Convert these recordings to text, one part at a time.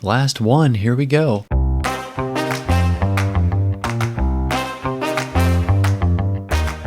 Last one, here we go.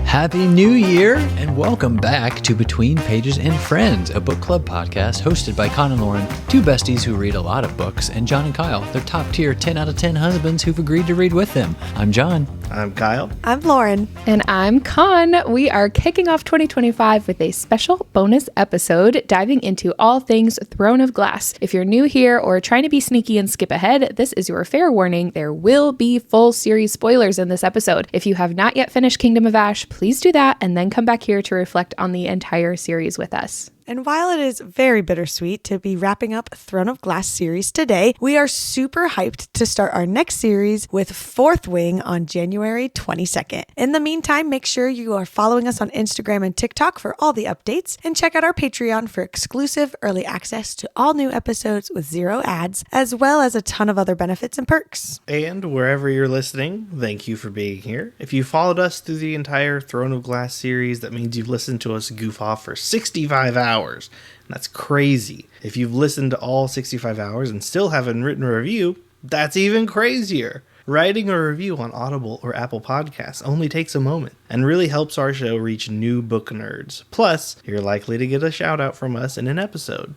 Happy New Year, and welcome back to Between Pages and Friends, a book club podcast hosted by Con and Lauren, two besties who read a lot of books, and John and Kyle, their top-tier 10 out of 10 husbands who've agreed to read with them. I'm John. I'm Kyle. I'm Lauren. And I'm Con. We are kicking off 2025 with a special bonus episode diving into all things Throne of Glass. If you're new here or trying to be sneaky and skip ahead, this is your fair warning. There will be full series spoilers in this episode. If you have not yet finished Kingdom of Ash, please do that and then come back here to reflect on the entire series with us. And while it is very bittersweet to be wrapping up Throne of Glass series today, we are super hyped to start our next series with Fourth Wing on January 22nd. In the meantime, make sure you are following us on Instagram and TikTok for all the updates, and check out our Patreon for exclusive early access to all new episodes with 0 ads, as well as a ton of other benefits and perks. And wherever you're listening, thank you for being here. If you followed us through the entire Throne of Glass series, that means you've listened to us goof off for 65 hours. And that's crazy. If you've listened to all 65 hours and still haven't written a review, that's even crazier. Writing a review on Audible or Apple Podcasts only takes a moment and really helps our show reach new book nerds. Plus, you're likely to get a shout out from us in an episode.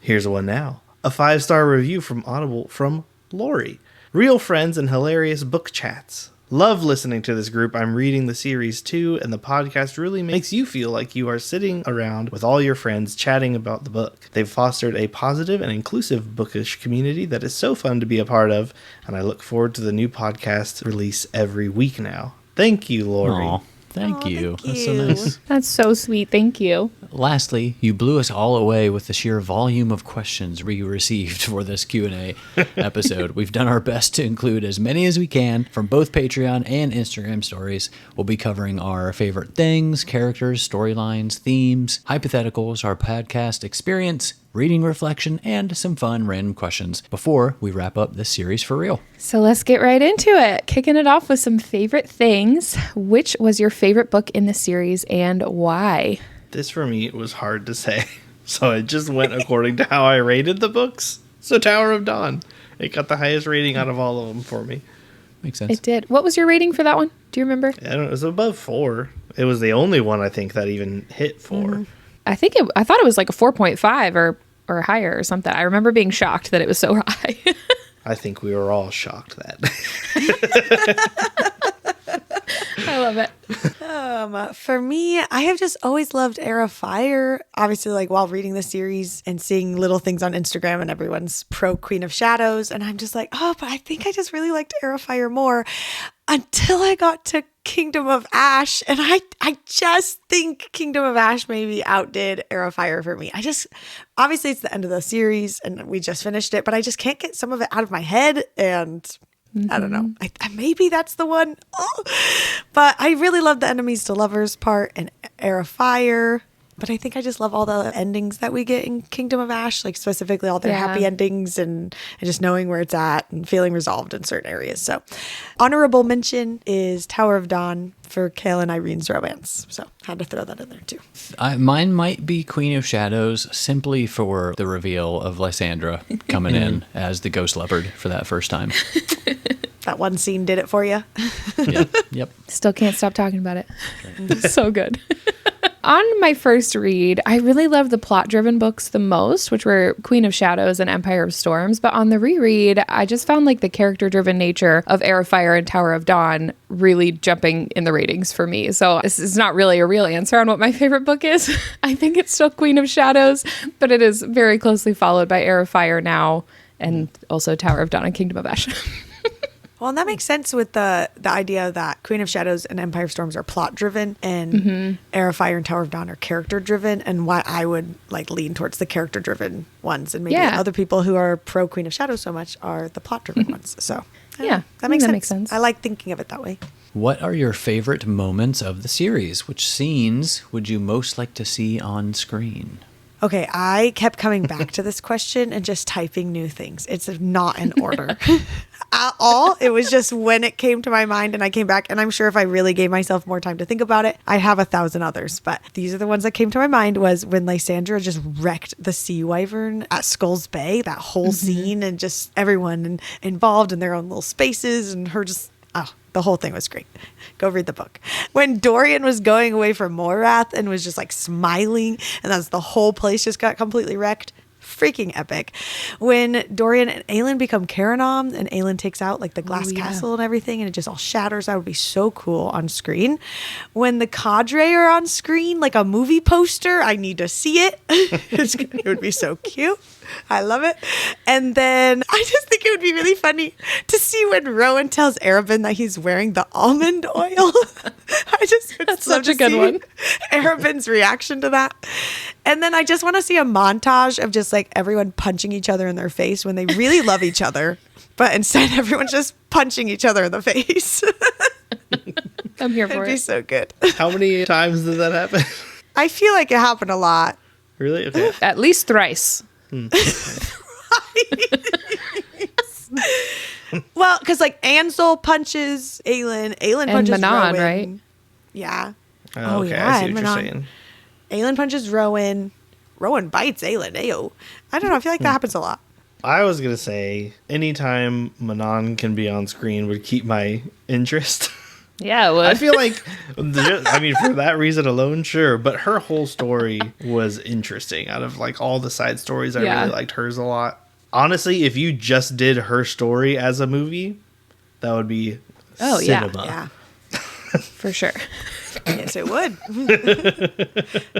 Here's one now. A 5-star review from Audible from Lori. Real friends and hilarious book chats. Love listening to this group. I'm reading the series too, and the podcast really makes you feel like you are sitting around with all your friends chatting about the book. They've fostered a positive and inclusive bookish community that is so fun to be a part of, and I look forward to the new podcast release every week now. Thank you, Lori. Aw, thank you. Thank That's so you. nice. That's so sweet. Thank you. Lastly, you blew us all away with the sheer volume of questions we received for this Q&A episode. We've done our best to include as many as we can from both Patreon and Instagram stories. We'll be covering our favorite things, characters, storylines, themes, hypotheticals, our podcast experience, reading reflection, and some fun random questions before we wrap up this series for real. So let's get right into it. Kicking it off with some favorite things. Which was your favorite book in the series and why? This for me was hard to say, so I just went according to how I rated the books. So Tower of Dawn. It got the highest rating out of all of them for me. Makes sense. It did. What was your rating for that one? Do you remember? I don't know, it was above 4. It was the only one I think that even hit 4. I thought it was like a 4.5 or higher or something. I remember being shocked that it was so high. I think we were all shocked that. I love it. For me, I have just always loved Heir of Fire. Obviously, like while reading the series and seeing little things on Instagram and everyone's pro Queen of Shadows. And I'm just like, oh, but I think I just really liked Heir of Fire more until I got to Kingdom of Ash. And I just think Kingdom of Ash maybe outdid Heir of Fire for me. Obviously it's the end of the series and we just finished it, but I just can't get some of it out of my head. And I don't know. Maybe that's the one. Oh. But I really love the enemies to lovers part and Heir of Fire. But I think I just love all the endings that we get in Kingdom of Ash, like specifically all their happy endings and just knowing where it's at and feeling resolved in certain areas. So honorable mention is Tower of Dawn for Chaol and Irene's romance. So had to throw that in there too. Mine might be Queen of Shadows simply for the reveal of Lysandra coming in as the ghost leopard for that first time. That one scene did it for you. Yep. Still can't stop talking about it. It's so good. On my first read, I really loved the plot-driven books the most, which were Queen of Shadows and Empire of Storms. But on the reread, I just found like the character-driven nature of Heir of Fire and Tower of Dawn really jumping in the ratings for me. So this is not really a real answer on what my favorite book is. I think it's still Queen of Shadows, but it is very closely followed by Heir of Fire now, and also Tower of Dawn and Kingdom of Ash. Well, and that makes sense with the idea that Queen of Shadows and Empire of Storms are plot-driven and Heir of Fire and Tower of Dawn are character-driven, and why I would like lean towards the character-driven ones, and maybe other people who are pro Queen of Shadows so much are the plot-driven ones. So that makes sense. I like thinking of it that way. What are your favorite moments of the series? Which scenes would you most like to see on screen? Okay, I kept coming back to this question and just typing new things. It's not in order at all. It was just when it came to my mind and I came back. And I'm sure if I really gave myself more time to think about it, I'd have 1,000 others. But these are the ones that came to my mind was when Lysandra just wrecked the sea wyvern at Skulls Bay, that whole scene, and just everyone involved in their own little spaces, and her just, the whole thing was great. Go read the book. When Dorian was going away from Morath and was just like smiling, and that's the whole place just got completely wrecked. Freaking epic. When Dorian and Aelin become Caranom and Aelin takes out like the glass castle and everything, and it just all shatters. That would be so cool on screen. When the Cadre are on screen, like a movie poster, I need to see it. It would be so cute. I love it. And then I just think it would be really funny to see when Rowan tells Arabin that he's wearing the almond oil. I just would That's love such a to good see one. Arabin's reaction to that. And then I just want to see a montage of just like everyone punching each other in their face when they really love each other, but instead everyone's just punching each other in the face. I'm here for It'd be it. so good. How many times did that happen? I feel like it happened a lot. Really? Okay. At least thrice. Well, because like Ansel punches Aelin, Aelin punches Manon, Rowan. right? Yeah. Oh, okay. yeah, I see and what you're Manon. saying. Aelin punches Rowan. Rowan bites Aelin. Ayo. I don't know. I feel like that happens a lot. I was going to say anytime Manon can be on screen would keep my interest. Yeah, it would. I feel like, I mean, for that reason alone, sure. But her whole story was interesting. Out of like all the side stories, I really liked hers a lot. Honestly, if you just did her story as a movie, that would be cinema. Yeah. For sure. Yes, it would.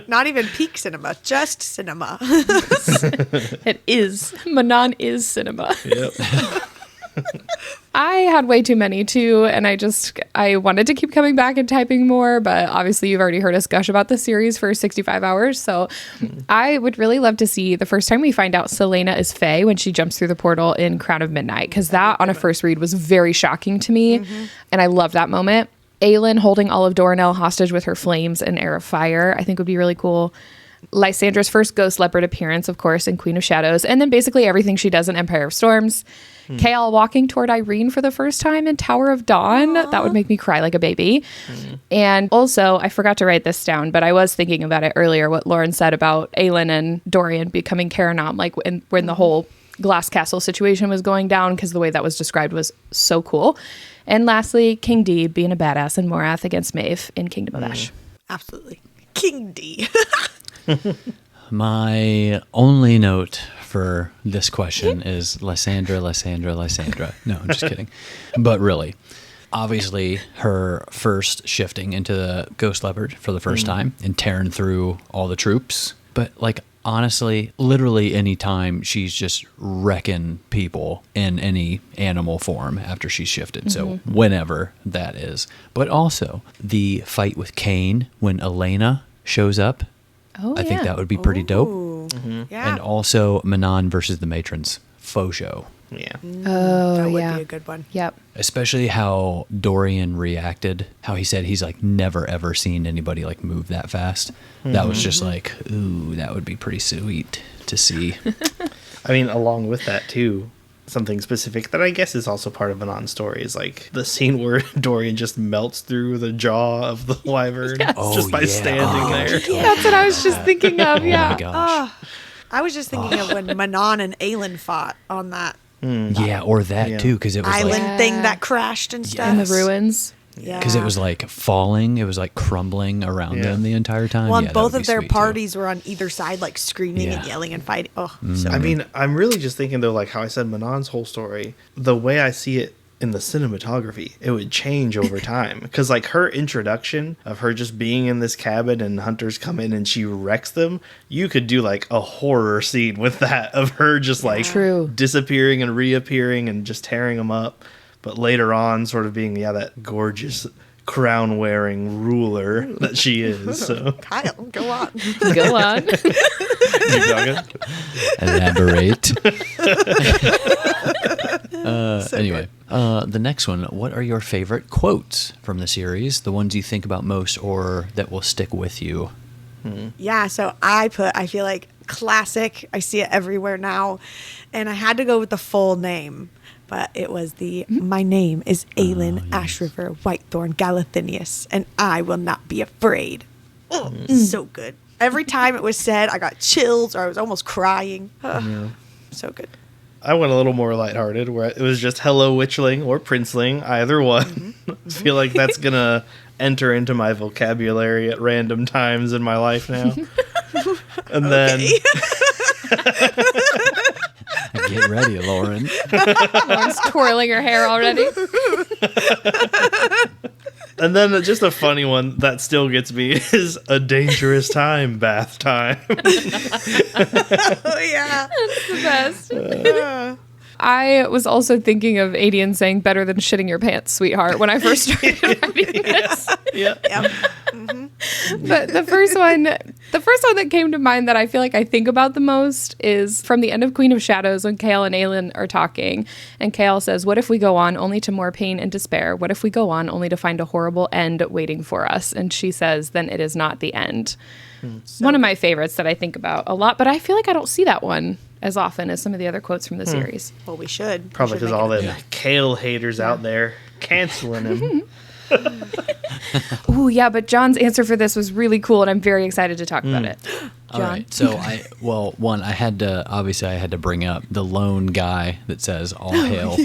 Not even peak cinema, just cinema. It is. Manon is cinema. Yep. I had way too many too, and I wanted to keep coming back and typing more, but obviously you've already heard us gush about the series for 65 hours, so I would really love to see the first time we find out Selena is Fae when she jumps through the portal in Crown of Midnight, because that on a first read was very shocking to me, and I love that moment. Aelin holding all of Doranel hostage with her flames and Air of Fire, I think would be really cool. Lysandra's first ghost leopard appearance, of course, in Queen of Shadows, and then basically everything she does in Empire of Storms. Chaol walking toward Irene for the first time in Tower of Dawn. Aww. That would make me cry like a baby. And also, I forgot to write this down, but I was thinking about it earlier, what Lauren said about Aelin and Dorian becoming Caranom, like when the whole glass castle situation was going down, because the way that was described was so cool. And lastly, King D being a badass in Morath against Maeve in Kingdom of Ash. Absolutely. King D. My only note for this question is Lysandra. No, I'm just kidding. But really, obviously, her first shifting into the Ghost Leopard for the first time and tearing through all the troops. But like, honestly, literally any time she's just wrecking people in any animal form after she's shifted. So whenever that is. But also the fight with Cain when Elena shows up. I think that would be pretty dope. Yeah. And also Manon versus the Matrons. Faux show. Yeah. Oh, that would yeah. be a good one. Yep. Especially how Dorian reacted. How he said he's like never ever seen anybody like move that fast. That was just like, ooh, that would be pretty sweet to see. I mean, along with that too, something specific that I guess is also part of Manon's story is like the scene where Dorian just melts through the jaw of the wyvern just by standing there. Yeah. That's what I was just thinking of. Oh Yeah. my gosh. I was just thinking of when Manon and Aelin fought on that Yeah, or that too, because it was island like, thing that crashed and stuff. In the ruins. Yeah. because it was like falling, it was like crumbling around them the entire time. Well, Yeah, and that both would of be their sweet, too. parties were on either side, like screaming and Yeah. yelling and fighting. Oh, so I mean, I'm really just thinking though, like how I said Manon's whole story, the way I see it in the cinematography, it would change over time. Because like her introduction of her just being in this cabin and hunters come in and she wrecks them, you could do like a horror scene with that of her just like True. disappearing and reappearing and just tearing them up. But later on, sort of being that gorgeous crown wearing ruler that she is. So Kyle, go on. Go on. you talking? Elaborate. Anyway, the next one. What are your favorite quotes from the series? The ones you think about most or that will stick with you? Yeah, so I feel like classic. I see it everywhere now. And I had to go with the full name. But it was my name is Aelin Ashriver Whitethorn Galathinius, and I will not be afraid. Oh, so good. Every time it was said, I got chills or I was almost crying. So good. I went a little more lighthearted, where it was just Hello Witchling or Princeling, either one. I feel like that's going to enter into my vocabulary at random times in my life now. And then... Get ready, Lauren. Lauren's twirling her hair already. And then just a funny one that still gets me is A Dangerous Time, Bath Time. Oh, yeah. That's the best. I was also thinking of Adian saying better than shitting your pants, sweetheart, when I first started writing this. Yeah. Yep. But the first one that came to mind that I feel like I think about the most is from the end of Queen of Shadows when Chaol and Aelin are talking. And Chaol says, "What if we go on only to more pain and despair? What if we go on only to find a horrible end waiting for us?" And she says, "Then it is not the end." One of my favorites that I think about a lot, but I feel like I don't see that one as often as some of the other quotes from the series. Well, we should. Probably because all the Chaol haters out there canceling him. Ooh, yeah, but John's answer for this was really cool, and I'm very excited to talk about it. All right. So I had to bring up the lone guy that says all hail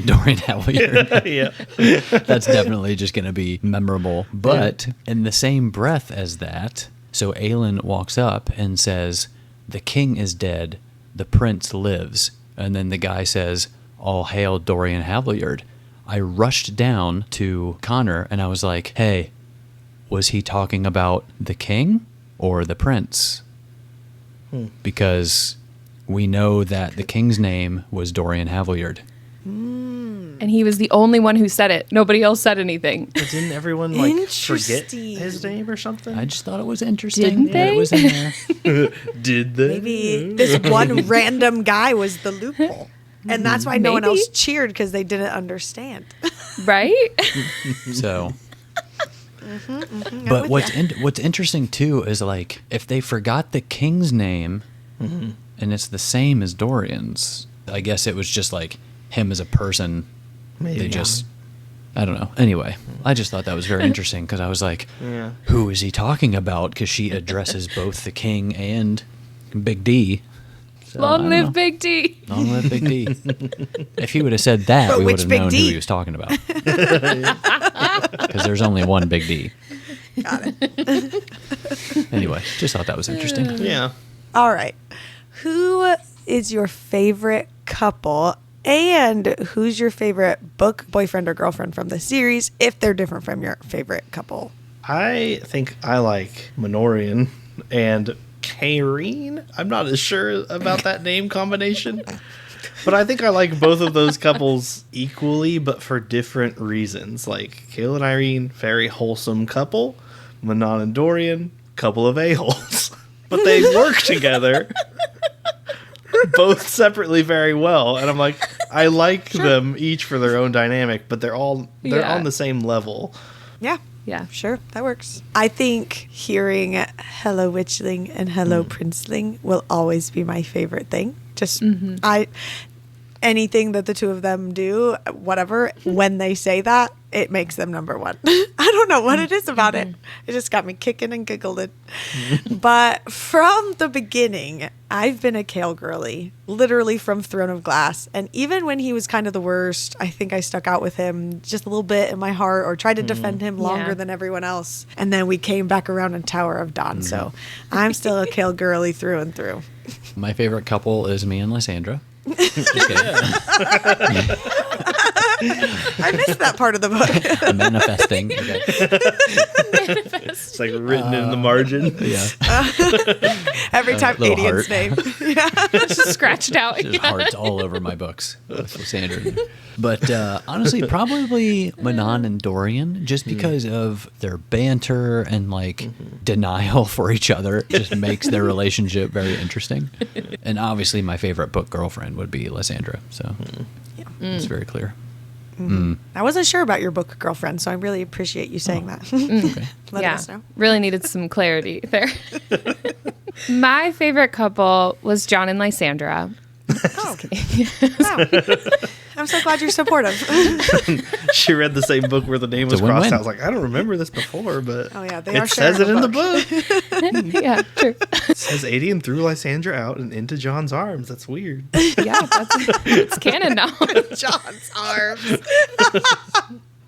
Dorian Halyard. Yeah. That's definitely just going to be memorable. But in the same breath as that, so Aelin walks up and says, "The king is dead, the prince lives." And then the guy says, "All hail Dorian Halyard." I rushed down to Connor and I was like, "Hey, was he talking about the king or the prince?" Because we know that the king's name was Dorian Halyard. And he was the only one who said it. Nobody else said anything. But didn't everyone forget his name or something? I just thought it was interesting Didn't that it was in there. Did they? Maybe this one random guy was the loophole. And that's why no one Maybe. else cheered, because they didn't understand. Right? So, I'm but with what's interesting too is like if they forgot the king's name and it's the same as Dorian's, I guess it was just like him as a person. Maybe. They just, I don't know. Anyway, I just thought that was very interesting because I was like, Yeah. who is he talking about? Because she addresses both the king and Big D. So, I Long don't live know. Big D. Long live Big D. If he would have said that, But we would which have Big known D? who he was talking about. Because there's only one Big D. Got it. Anyway, just thought that was interesting. Yeah. All right. Who is your favorite couple? And who's your favorite book boyfriend or girlfriend from the series, if they're different from your favorite couple? I think I like Minorian and Kairine. I'm not as sure about that name combination. But I think I like both of those couples equally, but for different reasons. Like, Chaol and Irene, very wholesome couple. Manon and Dorian, couple of a-holes. But they work together, both separately very well. And I'm like, I like them each for their own dynamic, but they're on the same level. Yeah. Yeah. Sure, that works. I think hearing Hello Witchling and Hello Princeling will always be my favorite thing. Just anything that the two of them do, whatever, when they say that, it makes them number one. I don't know what it is about it. It just got me kicking and giggling. But from the beginning, I've been a Chaol girly, literally from Throne of Glass. And even when he was kind of the worst, I think I stuck out with him just a little bit in my heart, or tried to defend him longer Yeah. than everyone else. And then we came back around in Tower of Dawn. So I'm still a Chaol girly through and through. My favorite couple is me and Lysandra. Just kidding. I missed that part of the book. I'm manifesting. Okay. It's like written in the margin. Yeah. Every time little Adian's heart. name. Just scratched out. There's hearts all over my books with Lysandra. But honestly, probably Manon and Dorian, just because of their banter and like denial for each other, just makes their relationship very interesting. And obviously, my favorite book girlfriend would be Lysandra. So it's very clear. I wasn't sure about your book girlfriend, so I really appreciate you saying that. Okay. Let Yeah. us know. Really needed some clarity there. My favorite couple was John and Lysandra. Oh. Wow. I'm so glad you're supportive. She read the same book where the name was a win-win. crossed. I was like, I don't remember this before, but Oh, yeah, they are it says it sharing in a the book. Yeah, true. It says Aelin threw Lysandra out and into John's arms. That's weird. Yeah, it's canon now. John's arms.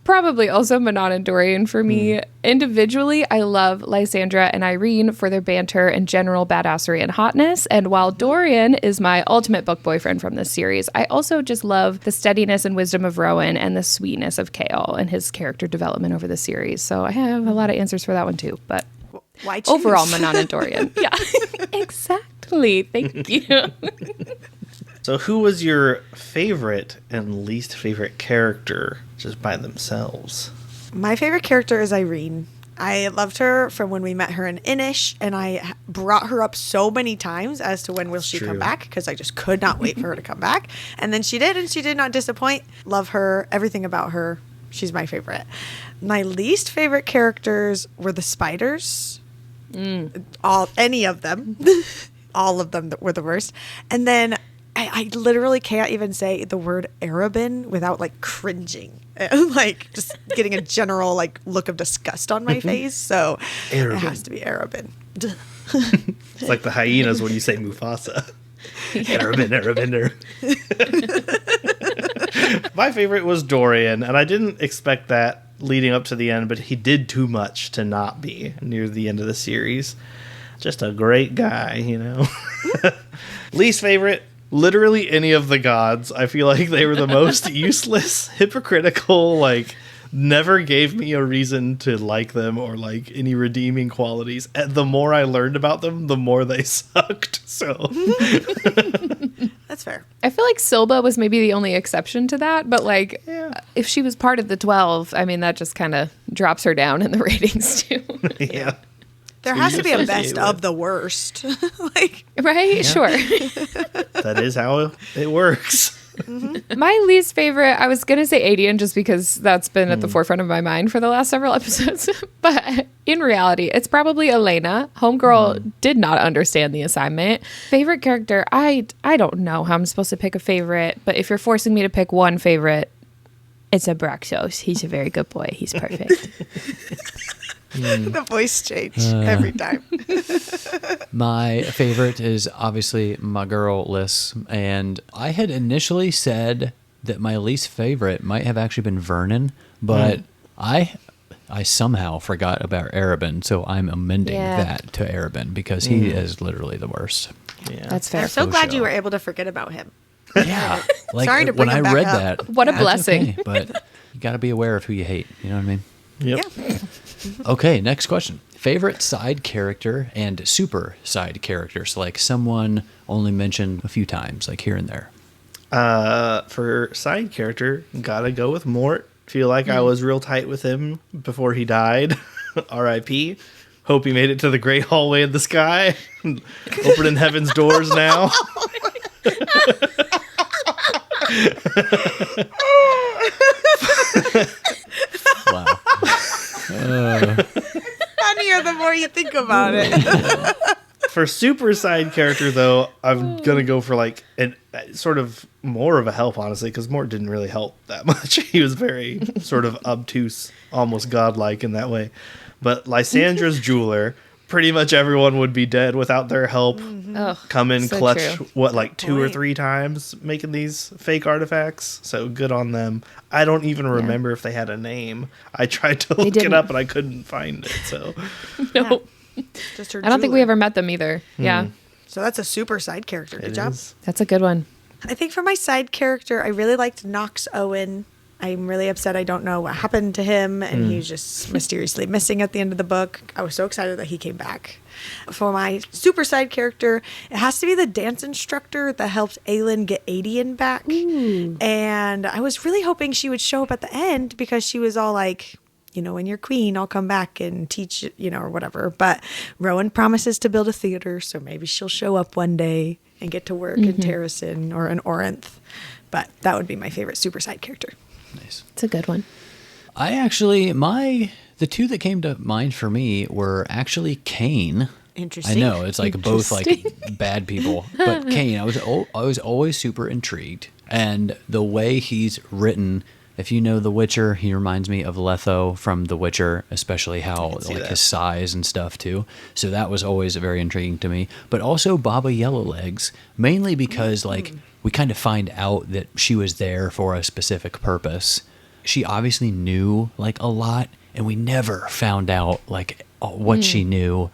Probably also Manon and Dorian for me. Individually, I love Lysandra and Irene for their banter and general badassery and hotness. And while Dorian is my ultimate book boyfriend from this series, I also just love the steadiness and wisdom of Rowan and the sweetness of Chaol and his character development over the series. So I have a lot of answers for that one too. But Why choose? overall, Manon and Dorian. Yeah, exactly. Thank you. So who was your favorite and least favorite character just by themselves? My favorite character is Irene. I loved her from when we met her in Inish, and I brought her up so many times as to when will she come true. back, because I just could not wait for her to come back. And then she did, and she did not disappoint. Love her, everything about her. She's my favorite. My least favorite characters were the spiders. Any of them. All of them were the worst. And then I literally can't even say the word Arabin without like cringing, like just getting a general like look of disgust on my face. So Arabin. it has to be Arabin. It's like the hyenas when you say Mufasa. Arabin. My favorite was Dorian, and I didn't expect that leading up to the end, but he did too much to not be near the end of the series. Just a great guy, you know. Least favorite, literally any of the gods. I feel like they were the most useless, hypocritical, like never gave me a reason to like them or like any redeeming qualities. And the more I learned about them, the more they sucked. So That's fair. I feel like Silba was maybe the only exception to that, but like if she was part of the 12, I mean, that just kind of drops her down in the ratings too. yeah. There Who has you to be a associate best with. of the worst. Like, Right? Sure. That is how it works. My least favorite, I was going to say Aelin just because that's been at the forefront of my mind for the last several episodes. But in reality, it's probably Elena. Homegirl did not understand the assignment. Favorite character, I don't know how I'm supposed to pick a favorite, but if you're forcing me to pick one favorite, it's Abraxos. He's a very good boy. He's perfect. the voice change every time. My favorite is obviously my girl Liz, and I had initially said that my least favorite might have actually been Vernon, but I somehow forgot about Arabin, so I'm amending that to Arabin because he is literally the worst. Yeah. That's fair. I'm so glad show. you were able to forget about him. Yeah, like Sorry to when bring I him back read up. that, What a that's blessing. okay, but you got to be aware of who you hate. You know what I mean? Yep. Yeah. Okay, next question. Favorite side character and super side characters, like someone only mentioned a few times, like here and there. For side character, gotta go with Mort. Feel like I was real tight with him before he died. R.I.P. Hope he made it to the great hallway in the sky. Opening heaven's doors now. Wow. Funnier the more you think about it. For super side character, though, I'm gonna go for like sort of more of a help, honestly, because Mort didn't really help that much. He was very sort of obtuse, almost godlike in that way. But Lysandra's jeweler, pretty much everyone would be dead without their help. Oh, Come in so clutch, true. what, like two or point. three times making these fake artifacts. So good on them. I don't even remember if they had a name. I tried to look it didn't. up and I couldn't find it. So No. Just her I don't think we jeweler. ever met them either. Yeah. So that's a super side character. Good it job. is. That's a good one. I think for my side character, I really liked Knox Owen. I'm really upset I don't know what happened to him, and he was just mysteriously missing at the end of the book. I was so excited that he came back. For my super side character, it has to be the dance instructor that helped Aelin get Adian back. And I was really hoping she would show up at the end because she was all like, you know, when you're queen, I'll come back and teach, you know, or whatever. But Rowan promises to build a theater, so maybe she'll show up one day and get to work in Terrasen or in Orinth. But that would be my favorite super side character. Nice. It's a good one. I actually, the two that came to mind for me were actually Cain Interesting. I know it's like both like bad people. But Kane, I was always super intrigued, and the way he's written. If you know The Witcher, he reminds me of Letho from The Witcher, especially how like his size and stuff too. So that was always very intriguing to me. But also Baba Yellowlegs, mainly because like we kind of find out that she was there for a specific purpose. She obviously knew like a lot, and we never found out like what she knew.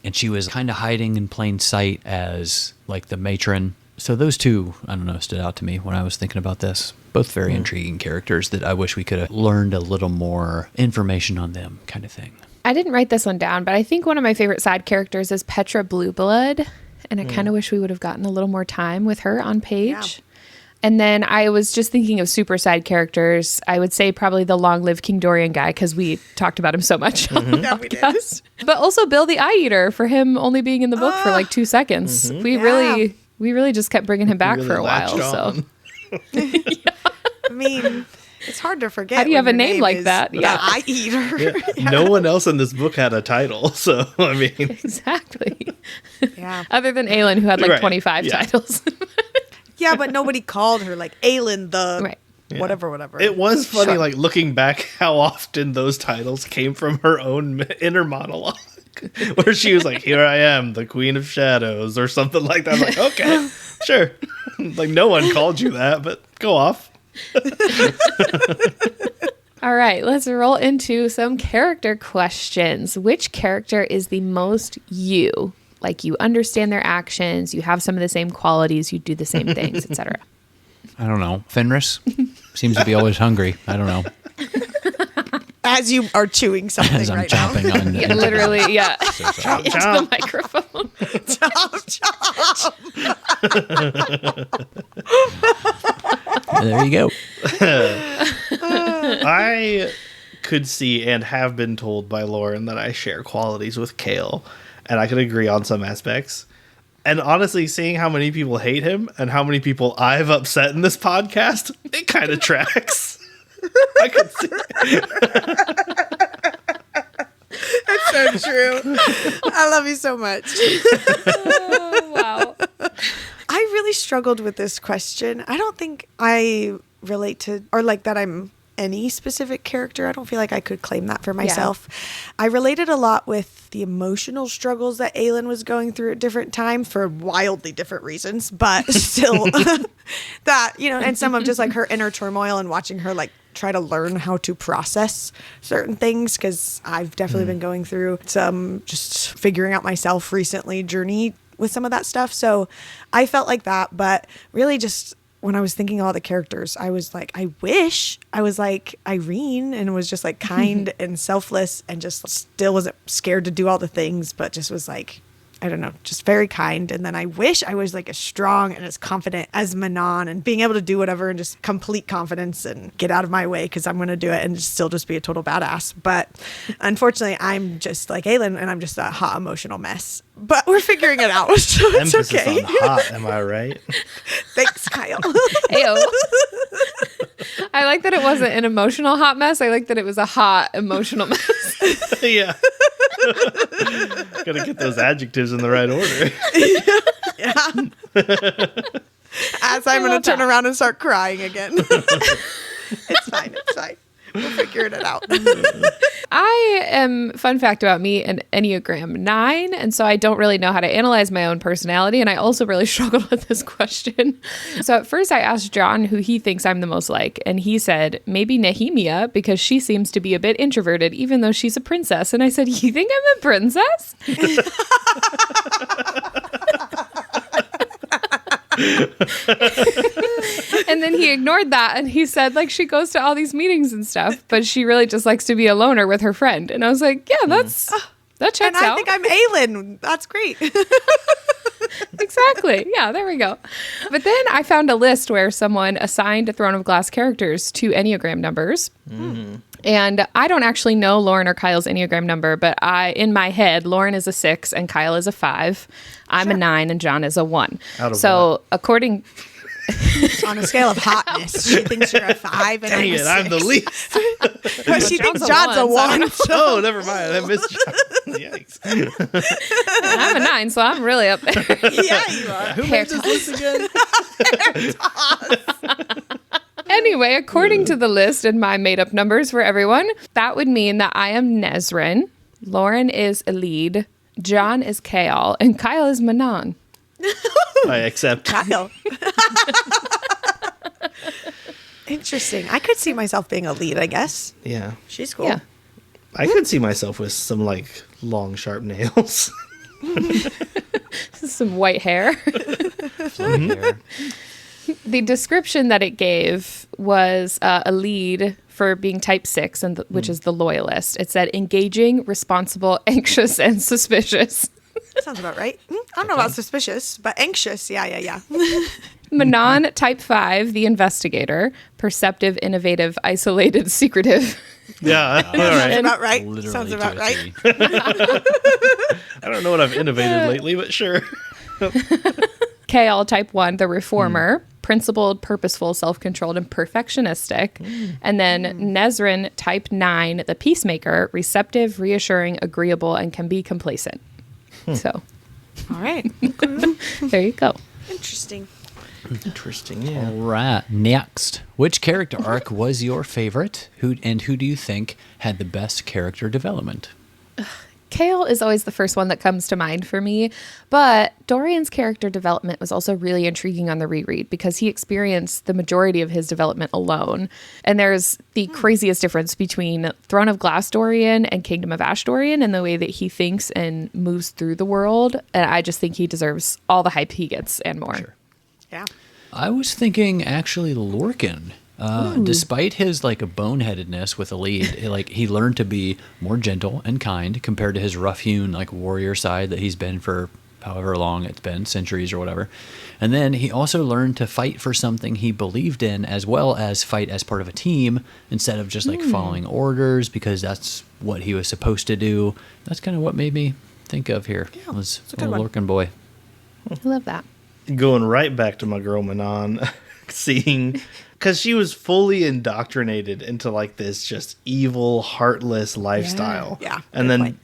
And she was kind of hiding in plain sight as like the matron. So those two, I don't know, stood out to me when I was thinking about this. Both very intriguing characters that I wish we could have learned a little more information on them, kind of thing. I didn't write this one down, but I think one of my favorite side characters is Petra Blueblood. And I kind of wish we would have gotten a little more time with her on page. Yeah. And then I was just thinking of super side characters. I would say probably the Long Live King Dorian guy, because we talked about him so much on the podcast. But also Bill the Eye Eater, for him only being in the book for like 2 seconds. We really just kept bringing him back for a while. So. I mean, it's hard to forget. How do you have a name like that? The Eye Eater. Yeah. No one else in this book had a title, so I mean, exactly. Yeah. Other than Aelin, who had like 25 titles. Yeah, but nobody called her like Aelin the whatever. It was funny, like looking back, how often those titles came from her own inner monologue. Where she was like, "Here I am, the Queen of Shadows," or something like that. I'm like, okay, sure. Like, no one called you that, but go off. All right, let's roll into some character questions. Which character is the most you? Like, you understand their actions, you have some of the same qualities, you do the same things, etc. I don't know. Fenris seems to be always hungry. I don't know. As you are chewing something As I'm right chomping now. on Yeah, literally, yeah. Chomp, Into chomp. the microphone. Chomp. There you go. I could see and have been told by Lauren that I share qualities with Chaol, and I can agree on some aspects. And honestly, seeing how many people hate him and how many people I've upset in this podcast, it kind of tracks. I could see That's so true. I love you so much. Oh, wow. I really struggled with this question. I don't think I relate to, or like that I'm any specific character. I don't feel like I could claim that for myself. Yeah. I related a lot with the emotional struggles that Aelin was going through at different times for wildly different reasons, but still that, you know, and some of just like her inner turmoil and watching her like try to learn how to process certain things, because I've definitely been going through some just figuring out myself recently journey with some of that stuff. So I felt like that, but really just when I was thinking of all the characters, I was like, I wish I was like Irene and was just like kind and selfless and just still wasn't scared to do all the things, but just was like, I don't know, just very kind. And then I wish I was like as strong and as confident as Manon and being able to do whatever and just complete confidence and get out of my way because I'm going to do it and still just be a total badass. But unfortunately, I'm just like Aelin and I'm just a hot emotional mess. But we're figuring it out, so it's emphasis okay. on hot, am I right? Thanks, Kyle. Ayo. I like that it wasn't an emotional hot mess. I like that it was a hot emotional mess. Yeah. Gotta get those adjectives in the right order. Yeah. As I'm going to turn around and start crying again. It's fine. It's fine. We'll figure it out. I am, fun fact about me, an Enneagram 9, and so I don't really know how to analyze my own personality, and I also really struggled with this question. So at first I asked John who he thinks I'm the most like, and he said, maybe Nehemia, because she seems to be a bit introverted, even though she's a princess. And I said, you think I'm a princess? And then he ignored that and he said like she goes to all these meetings and stuff, but she really just likes to be a loner with her friend. And I was like, yeah, that checks out. And I think I'm Aelin. That's great. Exactly. Yeah, there we go. But then I found a list where someone assigned Throne of Glass characters to Enneagram numbers. And I don't actually know Lauren or Kyle's Enneagram number, but in my head, Lauren is a 6 and Kyle is a 5. I'm a 9 and John is a 1. Out of so what? according On a scale of hotness, she thinks you're a 5 and Dang it, I'm the least. But she thinks John's John's a a one, 1. Oh, never mind. I missed John. Yikes. I'm a 9, so I'm really up there. Yeah, you are. Who made this list again? Anyway, according to the list and my made-up numbers for everyone, that would mean that I am Nesrin, Lauren is Aelin, John is Chaol, and Kyle is Manon. I accept. Kyle. Interesting. I could see myself being a lead, I guess. Yeah. She's cool. Yeah. I could see myself with some like long, sharp nails. Some white hair. Flowing hair. The description that it gave was a lead for being type 6, and which is the loyalist. It said engaging, responsible, anxious, and suspicious. Sounds about right. I don't know about suspicious, but anxious. Yeah. Manon, type 5, the investigator, perceptive, innovative, isolated, secretive. Yeah. All right. Sounds about right. Literally Sounds to about a right. T. I don't know what I've innovated lately, but sure. Chaol, type 1, the reformer, principled, purposeful, self-controlled, and perfectionistic. And then Nesrin, type 9, the peacemaker, receptive, reassuring, agreeable, and can be complacent. So All right. there you go. Interesting. Interesting. Yeah. All right. Next, which character arc was your favorite? Who do you think had the best character development? Chaol is always the first one that comes to mind for me, but Dorian's character development was also really intriguing on the reread because he experienced the majority of his development alone. And there's the craziest difference between Throne of Glass Dorian and Kingdom of Ash Dorian in the way that he thinks and moves through the world. And I just think he deserves all the hype he gets and more. Sure. Yeah. I was thinking actually Lorcan. Despite his like a boneheadedness with a lead, he learned to be more gentle and kind compared to his rough-hewn like warrior side that he's been for however long it's been, centuries or whatever. And then he also learned to fight for something he believed in, as well as fight as part of a team instead of just like following orders because that's what he was supposed to do. That's kind of what made me think of here. Yeah, Was it's a good little one. Lorcan boy. I love that. Going right back to my girl Manon, seeing, because she was fully indoctrinated into like this just evil, heartless lifestyle. Yeah, And good then point.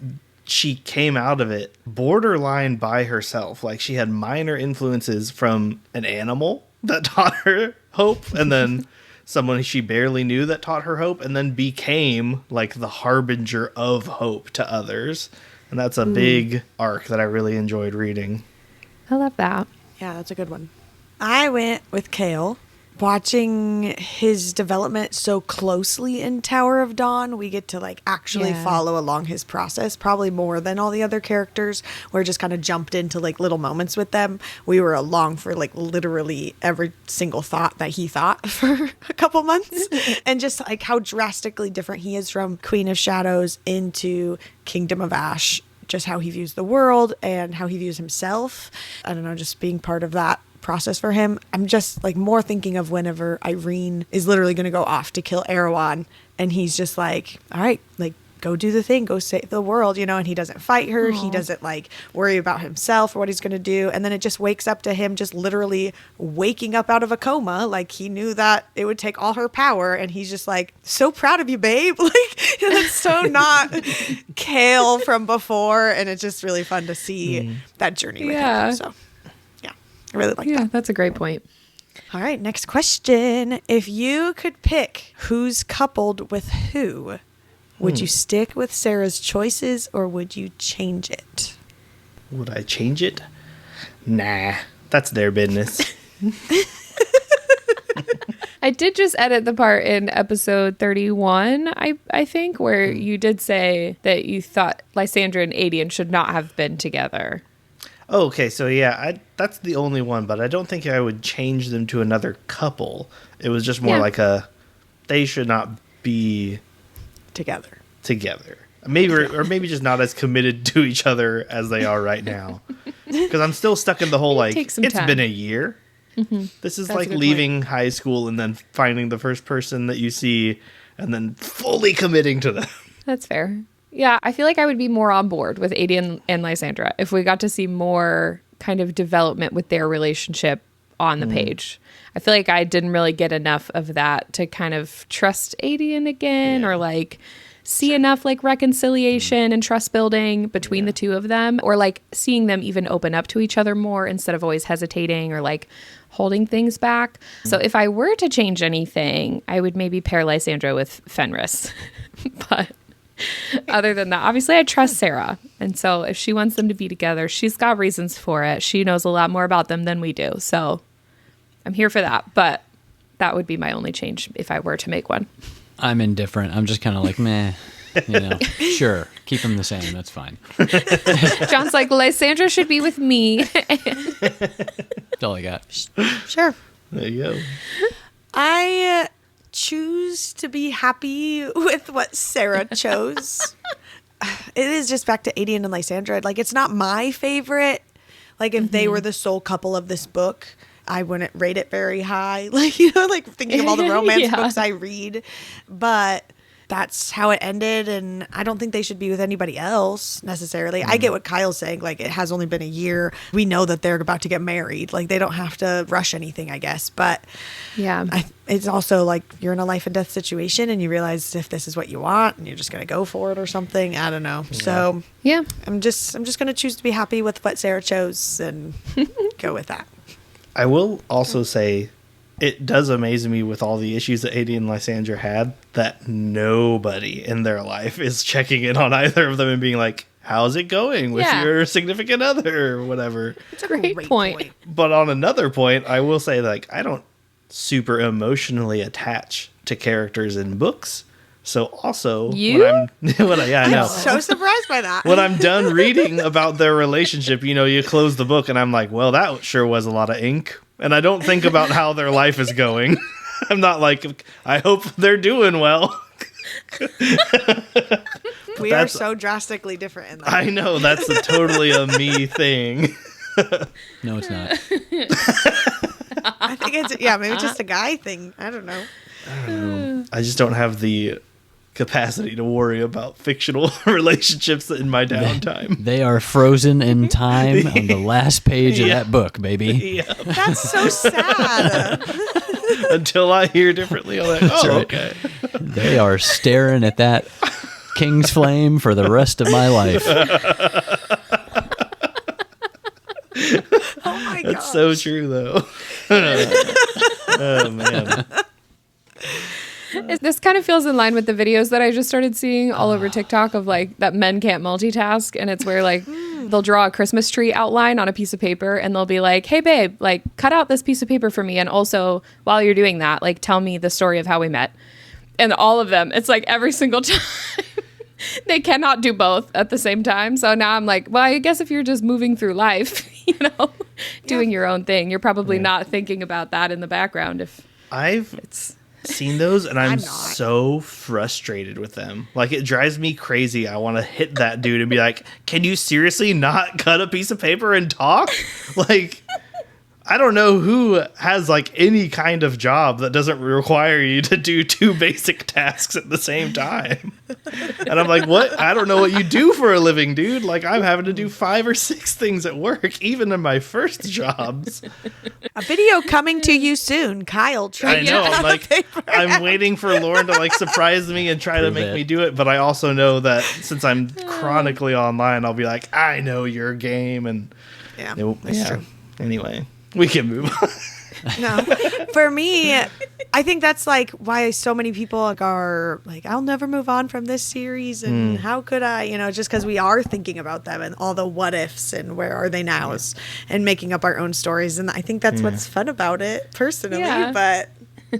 she came out of it borderline by herself. Like she had minor influences from an animal that taught her hope, and then someone she barely knew that taught her hope, and then became like the harbinger of hope to others. And that's a big arc that I really enjoyed reading. I love that. Yeah, that's a good one. I went with Chaol. Watching his development so closely in Tower of Dawn, we get to like actually Yeah. follow along his process, probably more than all the other characters. We're just kind of jumped into like little moments with them. We were along for like literally every single thought that he thought for a couple months, and just like how drastically different he is from Queen of Shadows into Kingdom of Ash. Just how he views the world and how he views himself. I don't know, just being part of that process for him. I'm just like more thinking of whenever Irene is literally going to go off to kill Erewhon, and he's just like, all right, like go do the thing, go save the world, you know, and he doesn't fight her. He doesn't like worry about himself or what he's going to do. And then it just wakes up to him just literally waking up out of a coma. Like he knew that it would take all her power. And he's just like, so proud of you, babe. Like that's so not Chaol from before. And it's just really fun to see that journey with Yeah. him. So yeah, I really like Yeah, that. that's a great point. All right, next question. If you could pick who's coupled with who, would you stick with Sarah's choices or would you change it? Would I change it? Nah, that's their business. I did just edit the part in episode 31, I think, where you did say that you thought Lysandra and Aelin should not have been together. Oh, okay, so yeah, that's the only one, but I don't think I would change them to another couple. It was just more Yeah. like they should not be Together. together. Maybe or maybe just not as committed to each other as they are right now. Because I'm still stuck in the whole like Take some it's time. been a year. This is That's a like good leaving high school and then finding the first person that you see and then fully committing to them. That's fair. Yeah, I feel like I would be more on board with Aelin and Lysandra if we got to see more kind of development with their relationship on the page. I feel like I didn't really get enough of that to kind of trust Aelin again or like see enough like reconciliation and trust building between the two of them, or like seeing them even open up to each other more instead of always hesitating or like holding things back. So if I were to change anything, I would maybe pair Lysandra with Fenris. But other than that, obviously I trust Sarah. And so if she wants them to be together, she's got reasons for it. She knows a lot more about them than we do. So I'm here for that. But that would be my only change if I were to make one. I'm indifferent. I'm just kind of like, meh, sure, keep them the same. That's fine. John's like, Lysandra should be with me. That's all I got. Sure. There you go. I choose to be happy with what Sarah chose. It is just back to Aelin and Lysandra. Like, it's not my favorite. Like, if they were the sole couple of this book, I wouldn't rate it very high. Like, like thinking of all the romance books I read. But that's how it ended. And I don't think they should be with anybody else necessarily. I get what Kyle's saying. Like, it has only been a year. We know that they're about to get married. Like, they don't have to rush anything, I guess. But Yeah. it's also like you're in a life and death situation and you realize if this is what you want and you're just going to go for it or something. I don't know. Yeah. So Yeah. I'm just going to choose to be happy with what Sarah chose and go with that. I will also say it does amaze me with all the issues that Aelin and Lysandra had that nobody in their life is checking in on either of them and being like, how's it going with your significant other or whatever. It's a Great point. But on another point, I will say, like, I don't super emotionally attach to characters in books. So also, You? I know. I'm so surprised by that. When I'm done reading about their relationship, you close the book and I'm like, well, that sure was a lot of ink. And I don't think about how their life is going. I'm not like, I hope they're doing well. We are so drastically different in that. I know, that's totally a me thing. No, it's not. I think it's, maybe just a guy thing. I don't know. I just don't have the capacity to worry about fictional relationships in my downtime. They are frozen in time on the last page of that book, baby. Yeah. That's so sad. Until I hear differently, I'm like, oh, right. okay. They are staring at that King's Flame for the rest of my life. Oh my god. That's so true, though. Oh, man. This kind of feels in line with the videos that I just started seeing all over TikTok of like that men can't multitask. And it's where like they'll draw a Christmas tree outline on a piece of paper and they'll be like, hey, babe, like cut out this piece of paper for me. And also while you're doing that, like tell me the story of how we met. And all of them, it's like every single time. They cannot do both at the same time. So now I'm like, well, I guess if you're just moving through life, doing your own thing, you're probably not thinking about that in the background. If I've seen those and I'm so frustrated with them. Like, it drives me crazy. I want to hit that dude and be like, can you seriously not cut a piece of paper and talk? Like, I don't know who has like any kind of job that doesn't require you to do two basic tasks at the same time. And I'm like, what? I don't know what you do for a living, dude. Like, I'm having to do 5 or 6 things at work, even in my first jobs. A video coming to you soon. Kyle, try I know. I'm like, paper. I'm waiting for Lauren to like surprise me and try to make me do it. But I also know that since I'm chronically online, I'll be like, I know your game. And that's true. Anyway. We can move on. No, for me, I think that's like why so many people are like, I'll never move on from this series. And how could I, just because we are thinking about them and all the what ifs and where are they now and making up our own stories. And I think that's what's fun about it personally. Yeah. But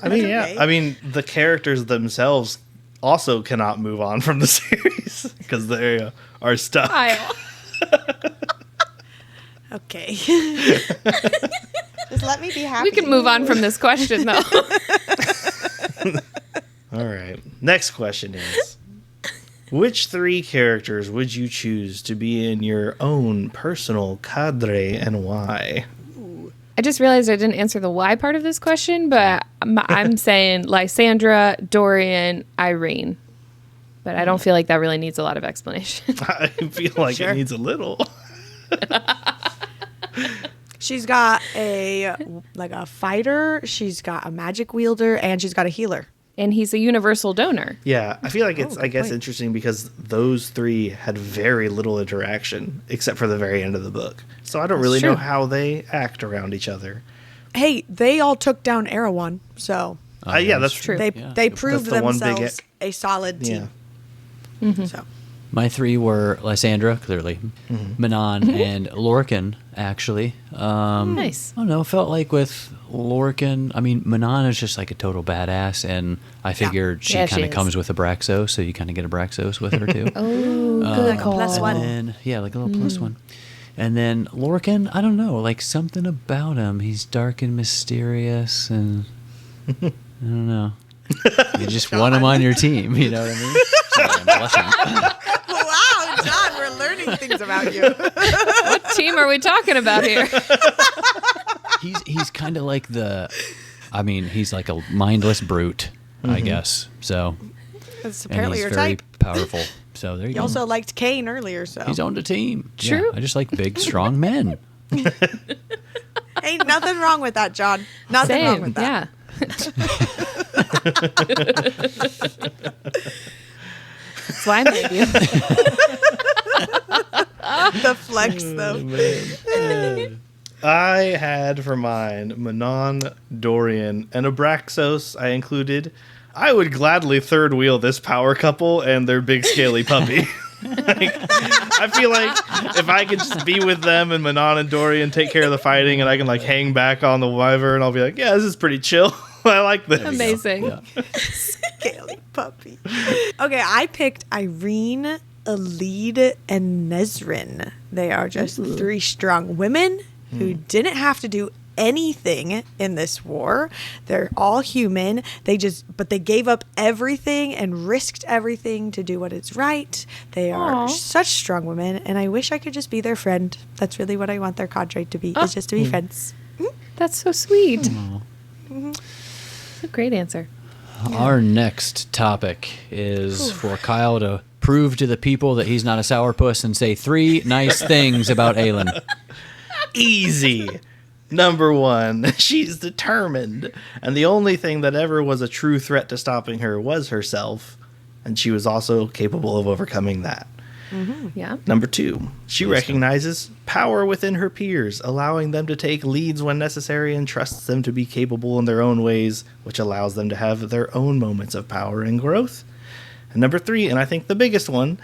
I mean, I mean, the characters themselves also cannot move on from the series because they are stuck. Okay. Just let me be happy. we can move on from this question, though. All right. Next question is, which 3 characters would you choose to be in your own personal cadre and why? I just realized I didn't answer the why part of this question, but I'm saying Lysandra, Dorian, Irene. But I don't feel like that really needs a lot of explanation. I feel like it needs a little. She's got a fighter, she's got a magic wielder, and she's got a healer. And he's a universal donor. Yeah, I feel like it's, I guess, point. interesting because those three had very little interaction except for the very end of the book. So I don't really know how they act around each other. Hey, they all took down Erewhon, so Yeah, that's true. they proved That's the one big themselves a solid team. Yeah. So My three were Lysandra, clearly, Manon, and Lorcan, actually. Nice. I don't know, felt like with Lorcan, I mean, Manon is just like a total badass, and I figured she Yeah, she kind of is. comes with a Braxos, so you kind of get a Braxos with her, too. Oh, good like a call. plus one. And then, yeah, like a little plus one. And then Lorcan, I don't know, like something about him. He's dark and mysterious, and I don't know. You just want him on your team, you know what I mean? Sorry, I'm blushing. wow, John, we're learning things about you. What team are we talking about here? He's kind of like he's like a mindless brute, I guess. So, That's and apparently he's your very type. powerful. So there you You go. also liked Kane earlier, so He's on the team. True. Yeah, I just like big, strong men. ain't nothing wrong with that, John. Nothing wrong Same. with that. That's why I made you. The flex, though. I had for mine Manon, Dorian, and Abraxos. I included. I would gladly third wheel this power couple and their big scaly puppy. I feel like if I could just be with them and Manon and Dorian take care of the fighting and I can like hang back on the wyvern, I'll be like, yeah, this is pretty chill. I like this. Amazing. Yeah. Scaly puppy. Okay, I picked Irene, Elide, and Nezrin. They are just three strong women who didn't have to do anything in this war. They're all human. But they gave up everything and risked everything to do what is right. They are Aw. such strong women, and I wish I could just be their friend. That's really what I want their cadre to be, is just to be friends. That's so sweet. Aw. That's a great answer. Our next topic is for Kyle to prove to the people that he's not a sourpuss and say 3 nice things about Aelin. Easy. Number 1, she's determined. And the only thing that ever was a true threat to stopping her was herself. And she was also capable of overcoming that. Yeah. Number 2, she recognizes power within her peers, allowing them to take leads when necessary and trusts them to be capable in their own ways, which allows them to have their own moments of power and growth. And number 3, and I think the biggest one,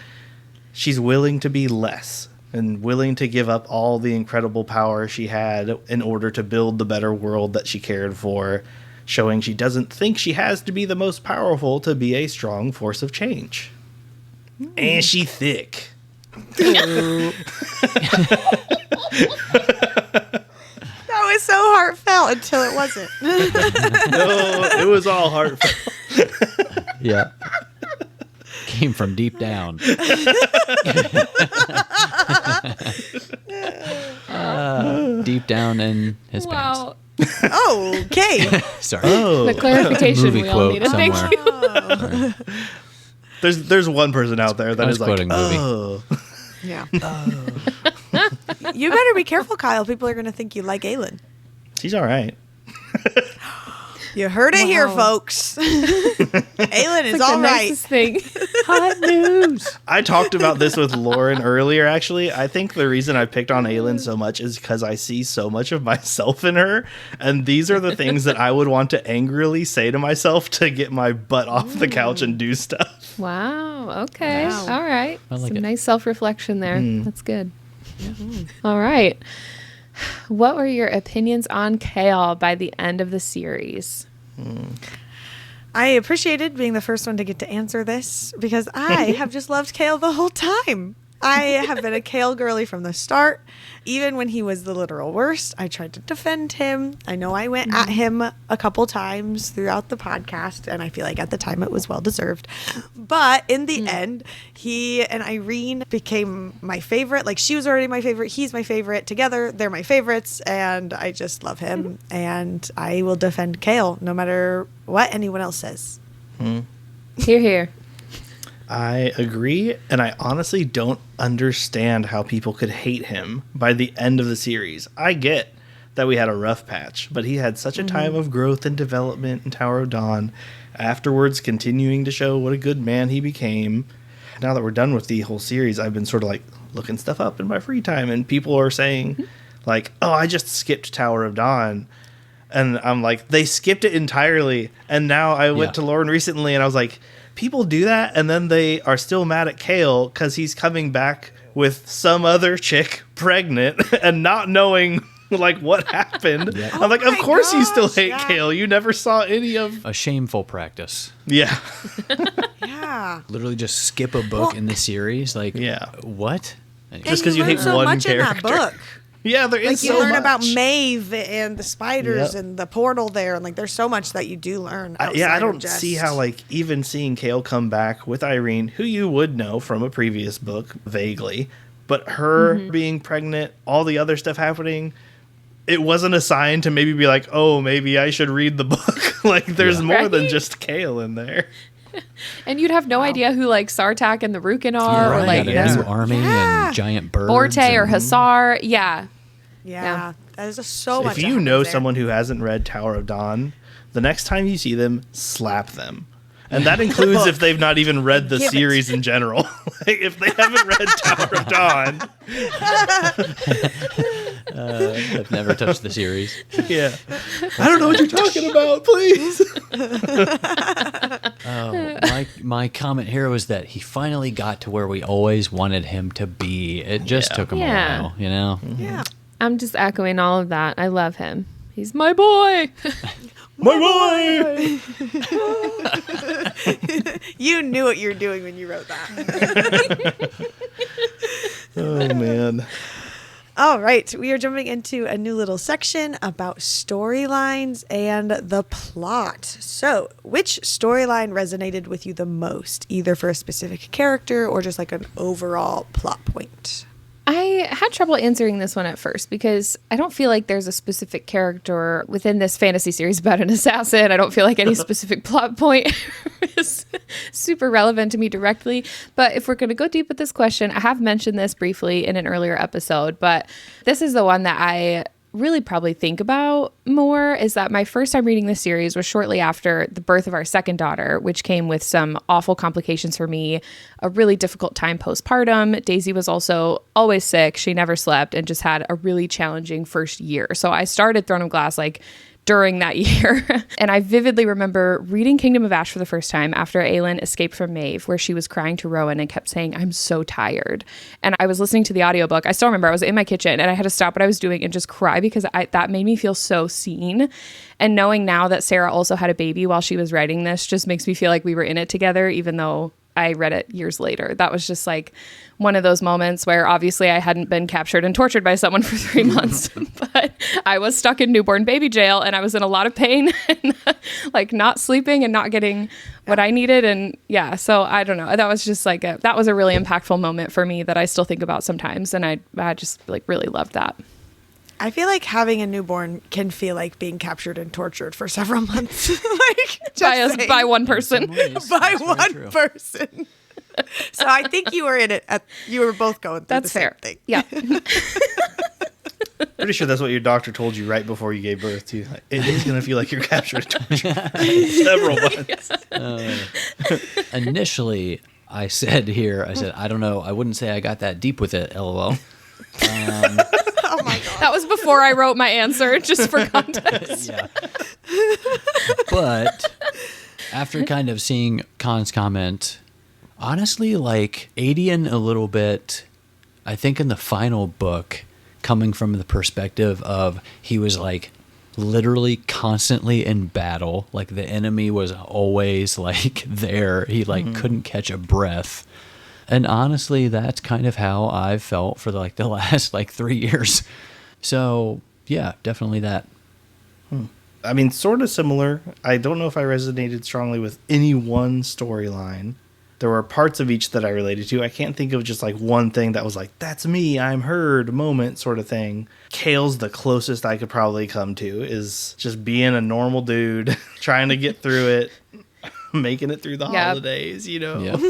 she's willing to be less and willing to give up all the incredible power she had in order to build the better world that she cared for, showing she doesn't think she has to be the most powerful to be a strong force of change. And she thick. That was so heartfelt until it wasn't. No, it was all heartfelt. Yeah. Came from deep down. Deep down in his Wow. Oh, okay. pants. Sorry. The clarification Movie we all quote needed. Thank somewhere. you. There's one person out there that I was is like, quoting movie. oh. Yeah. You better be careful, Kyle. People are going to think you like Aelin. She's all right. You heard it here, Wow. folks. Aelin is It's like all the right. nicest thing. Hot news. I talked about this with Lauren earlier, actually. I think the reason I picked on Aelin so much is because I see so much of myself in her. And these are the things that I would want to angrily say to myself to get my butt off the couch and do stuff. Wow. Okay. Wow. All right. I like Some it. nice self-reflection there. That's good. All right. What were your opinions on Chaol by the end of the series? I appreciated being the first one to get to answer this because I have just loved Kale the whole time. I have been a Kale girly from the start. Even when he was the literal worst, I tried to defend him. I know I went at him a couple times throughout the podcast, and I feel like at the time it was well deserved. But in the end, he and Irene became my favorite. Like, she was already my favorite. He's my favorite. Together, they're my favorites, and I just love him. And I will defend Kale no matter what anyone else says. Hear, hear. I agree, and I honestly don't understand how people could hate him by the end of the series. I get that we had a rough patch, but he had such a time of growth and development in Tower of Dawn, afterwards continuing to show what a good man he became. Now that we're done with the whole series, I've been sort of like looking stuff up in my free time, and people are saying like, oh, I just skipped Tower of Dawn. And I'm like, they skipped it entirely. And now I went to Lauren recently and I was like, people do that, and then they are still mad at Chaol because he's coming back with some other chick pregnant and not knowing like what happened. Yeah. I'm like, of course you still hate Chaol. You never saw any of... A shameful practice. Yeah. Yeah. Literally just skip a book in the series. Like, what? Anyway. Just because you hate so one much character. in that book. Yeah, there Like is you so learn much. about Maeve and the spiders and the portal there, and like there's so much that you do learn. I don't see how like even seeing Chaol come back with Irene, who you would know from a previous book vaguely, but her being pregnant, all the other stuff happening, it wasn't a sign to maybe be like, oh, maybe I should read the book. Like there's more than just Chaol in there. And you'd have no idea who like Sartak and the Rukin are, or like a new army and giant birds. Borte or Hussar. Yeah. Yeah. That is just so much. If you know someone who hasn't read Tower of Dawn, the next time you see them, slap them. And that includes if they've not even read the series in general. Like if they haven't read Tower of Dawn. I've never touched the series. Yeah. I don't know what you're talking about, please. My comment here was that he finally got to where we always wanted him to be. It just took him a while, you know? Yeah. I'm just echoing all of that. I love him. He's my boy. My boy! You knew what you were doing when you wrote that. Oh, man. All right, we are jumping into a new little section about storylines and the plot. So, which storyline resonated with you the most, either for a specific character or just like an overall plot point? I had trouble answering this one at first because I don't feel like there's a specific character within this fantasy series about an assassin. I don't feel like any specific plot point is super relevant to me directly. But if we're going to go deep with this question, I have mentioned this briefly in an earlier episode, but this is the one that I really probably think about more, is that my first time reading this series was shortly after the birth of our second daughter, which came with some awful complications for me, a really difficult time postpartum. Daisy was also always sick. She never slept and just had a really challenging first year. So I started Throne of Glass like during that year. And I vividly remember reading Kingdom of Ash for the first time after Aelin escaped from Maeve, where she was crying to Rowan and kept saying, I'm so tired. And I was listening to the audiobook. I still remember I was in my kitchen and I had to stop what I was doing and just cry because that made me feel so seen. And knowing now that Sarah also had a baby while she was writing this just makes me feel like we were in it together, even though I read it years later. That was just like one of those moments where obviously I hadn't been captured and tortured by someone for 3 months, but I was stuck in newborn baby jail and I was in a lot of pain and like not sleeping and not getting what I needed. And yeah, so I don't know. That was just like that was a really impactful moment for me that I still think about sometimes. And I just like really loved that. I feel like having a newborn can feel like being captured and tortured for several months. Like by one person. By one person. So I think you were in it. You were both going through That's the fair. same thing. Yeah. Pretty sure that's what your doctor told you right before you gave birth, too. Like, it is going to feel like you're captured and tortured several months. Initially, I said, I don't know. I wouldn't say I got that deep with it, LOL. Oh my God. That was before I wrote my answer, just for context. Yeah. But after kind of seeing Khan's comment, honestly, like Aedion a little bit, I think in the final book, coming from the perspective of he was like literally constantly in battle. Like the enemy was always like there. He like couldn't catch a breath. And honestly, that's kind of how I've felt for like the last like 3 years. So yeah, definitely that. I mean, sort of similar. I don't know if I resonated strongly with any one storyline. There were parts of each that I related to. I can't think of just like one thing that was like, that's me, I'm heard moment sort of thing. Chaol's the closest I could probably come to, is just being a normal dude, trying to get through it, making it through the holidays, you know? Yep.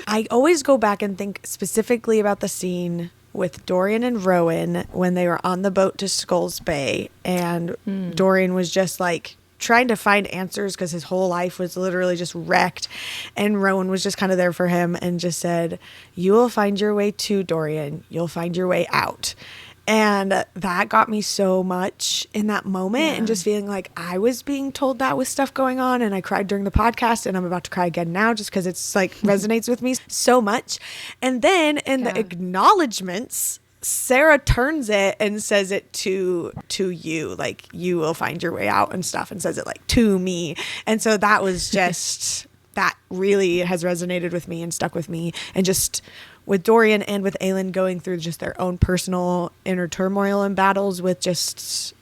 I always go back and think specifically about the scene with Dorian and Rowan when they were on the boat to Skulls Bay, and Dorian was just like trying to find answers because his whole life was literally just wrecked, and Rowan was just kind of there for him and just said, "You will find your way to Dorian. You'll find your way out." And that got me so much in that moment, and just feeling like I was being told that with stuff going on. And I cried during the podcast, and I'm about to cry again now just because it's like resonates with me so much. And then in the acknowledgements, Sarah turns it and says it to you, like, "You will find your way out," and stuff, and says it like to me. And so that was just that really has resonated with me and stuck with me. And just with Dorian and with Aelin going through just their own personal inner turmoil and battles with just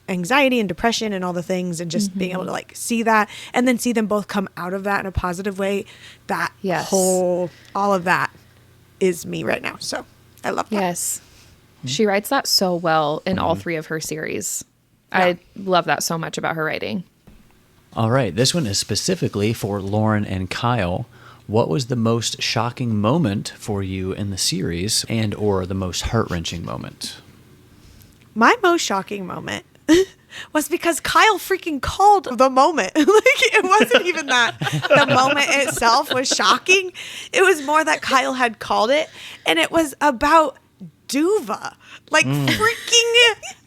anxiety and depression and all the things, and just being able to like see that and then see them both come out of that in a positive way, that all of that is me right now. So I love that. Yes. She writes that so well in all three of her series. I love that so much about her writing. All right. This one is specifically for Lauren and Kyle. What was the most shocking moment for you in the series, and or the most heart-wrenching moment? My most shocking moment was because Kyle freaking called the moment. Like, it wasn't even that the moment itself was shocking. It was more that Kyle had called it, and it was about Duva. Like, freaking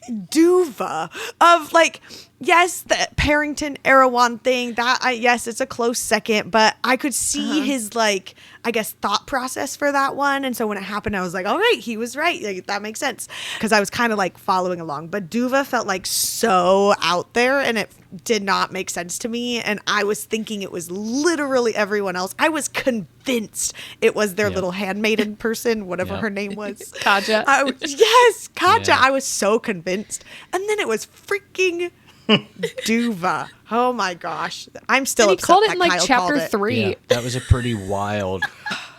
Duva. Of, like, yes, the Parrington Erewhon thing, that, yes, it's a close second, but I could see his, like, I guess, thought process for that one. And so when it happened, I was like, all right, he was right. Like, that makes sense. Because I was kind of, like, following along. But Duva felt, like, so out there, and it did not make sense to me. And I was thinking it was literally everyone else. I was convinced it was their little handmaiden person, whatever her name was. Kaja. Yes, Kaja. Yeah. I was so convinced. And then it was freaking Duva. Oh my gosh. I'm still And he upset called it that in like Kyle chapter called it. 3. Yeah, that was a pretty wild,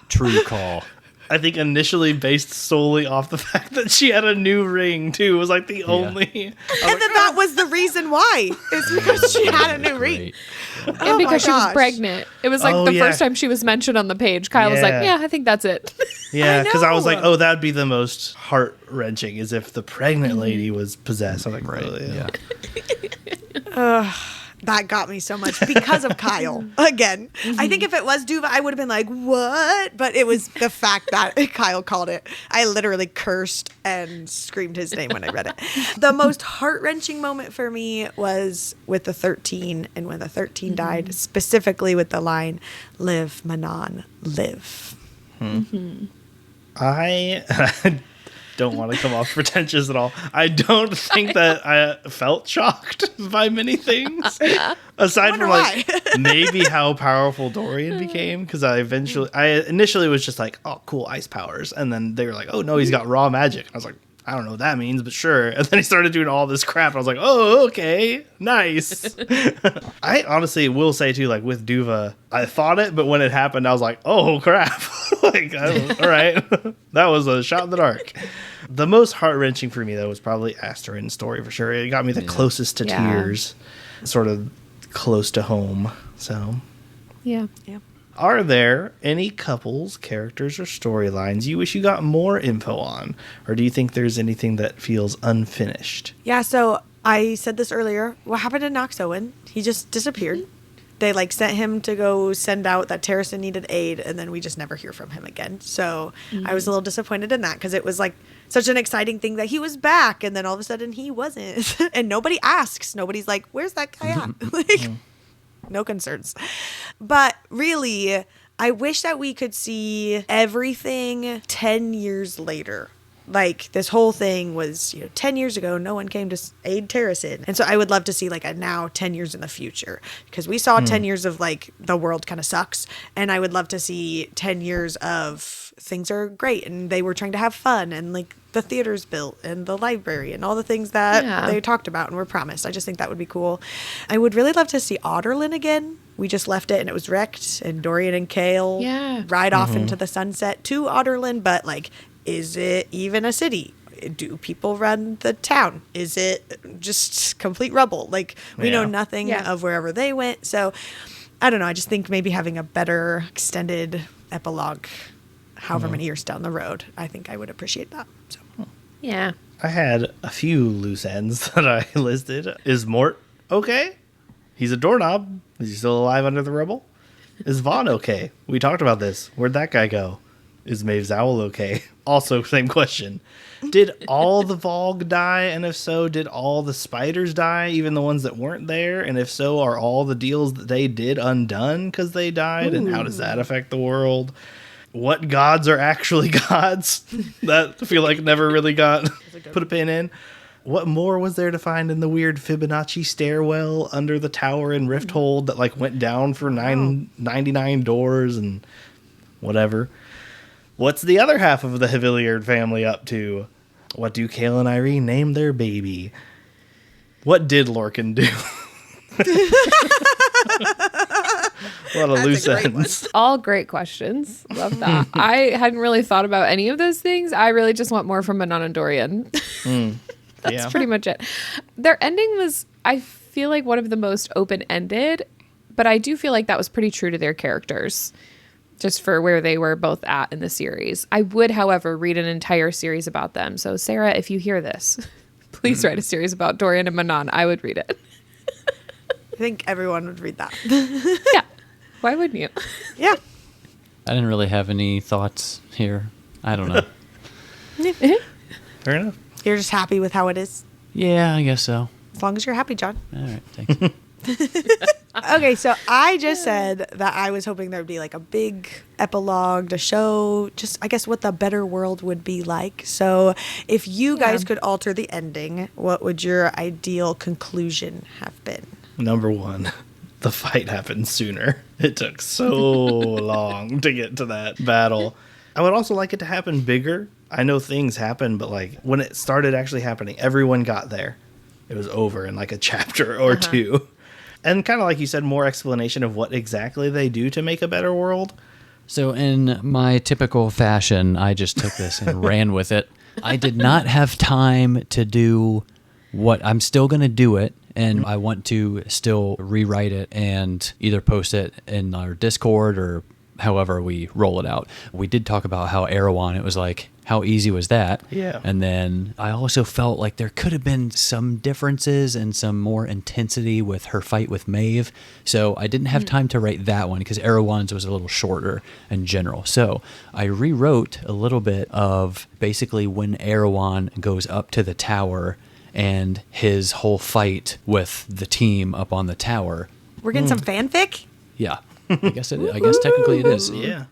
true call. I think initially based solely off the fact that she had a new ring too. It was like the only. And then that was the reason why. It's because she had a new ring. Great. And Oh my because she was gosh. pregnant. It was like the first time she was mentioned on the page. Kyle was like, Yeah. yeah, I think that's it. Yeah, because I was know. like, oh, that'd be the most heart wrenching, is if the pregnant lady was possessed. I'm like, Right. oh, Yeah. That got me so much because of Kyle. Again, I think if it was Duva, I would have been like, what? But it was the fact that Kyle called it. I literally cursed and screamed his name when I read it. The most heart-wrenching moment for me was with the 13, and when the 13 died, specifically with the line, "Live, Manon, live." I don't want to come off pretentious at all. I don't think that I felt shocked by many things. Aside from like maybe how powerful Dorian became, because I initially was just like, oh, cool, ice powers. And then they were like, oh no, he's got raw magic. And I was like, I don't know what that means, but sure. And then he started doing all this crap. And I was like, oh, okay, nice. I honestly will say too, like with Duva, I thought it, but when it happened, I was like, oh crap. Like, all right. That was a shot in the dark. The most heart-wrenching for me, though, was probably Asterin's story for sure. It got me the closest to tears, sort of close to home. So, Yeah. are there any couples, characters, or storylines you wish you got more info on? Or do you think there's anything that feels unfinished? Yeah, so I said this earlier. What happened to Nox Owen? He just disappeared. They like sent him to go send out that Terrason needed aid, and then we just never hear from him again. So I was a little disappointed in that, because it was like such an exciting thing that he was back, and then all of a sudden he wasn't. And nobody asks. Nobody's like, where's that guy at? Like, no concerns. But really, I wish that we could see everything 10 years later. Like, this whole thing was, 10 years ago, no one came to aid Terrason. And so I would love to see, like, a now 10 years in the future. Because we saw 10 years of, like, the world kind of sucks. And I would love to see 10 years of things are great. And they were trying to have fun. And, like, the theater's built and the library and all the things that they talked about and were promised. I just think that would be cool. I would really love to see Otterlin again. We just left it and it was wrecked. And Dorian and Chaol ride off into the sunset to Otterlin. But, like, is it even a city? Do people run the town? Is it just complete rubble? Like, we know nothing of wherever they went. So, I don't know. I just think maybe having a better extended epilogue however many years down the road. I think I would appreciate that. So. Yeah. I had a few loose ends that I listed. Is Mort okay? He's a doorknob. Is he still alive under the rubble? Is Vaughn okay? We talked about this. Where'd that guy go? Is Maeve's owl okay? Also, same question. Did all the Vogue die? And if so, did all the spiders die, even the ones that weren't there? And if so, are all the deals that they did undone because they died? And how does that affect the world? What gods are actually gods? That I feel like never really got put a pin in. What more was there to find in the weird Fibonacci stairwell under the tower in Rifthold that like went down for 99 doors and whatever? What's the other half of the Haviliard family up to? What do Chaol and Irene name their baby? What did Lorcan do? What a loose ends. All great questions. Love that. I hadn't really thought about any of those things. I really just want more from Manon and Dorian. That's pretty much it. Their ending was, I feel like, one of the most open-ended, but I do feel like that was pretty true to their characters, just for where they were both at in the series. I would, however, read an entire series about them. So, Sarah, if you hear this, please write a series about Dorian and Manon. I would read it. I think everyone would read that. Yeah. Why wouldn't you? Yeah. I didn't really have any thoughts here. I don't know. Fair enough. You're just happy with how it is? Yeah, I guess so. As long as you're happy, John. All right, thanks. Okay, so I just said that I was hoping there would be like a big epilogue to show just, I guess, what the better world would be like. So if you guys could alter the ending, what would your ideal conclusion have been? Number one, the fight happened sooner. It took so long to get to that battle. I would also like it to happen bigger. I know things happen, but like when it started actually happening, everyone got there. It was over in like a chapter or two. And kind of like you said, more explanation of what exactly they do to make a better world. So in my typical fashion, I just took this and ran with it. I did not have time to do what I'm still going to do it. And I want to still rewrite it and either post it in our Discord or however we roll it out. We did talk about how Erewhon, it was like, how easy was that? Yeah. And then I also felt like there could have been some differences and some more intensity with her fight with Maeve. So I didn't have time to write that one because Erewhon's was a little shorter in general. So I rewrote a little bit of basically when Erewhon goes up to the tower and his whole fight with the team up on the tower. We're getting some fanfic? Yeah. I guess technically it is. Yeah.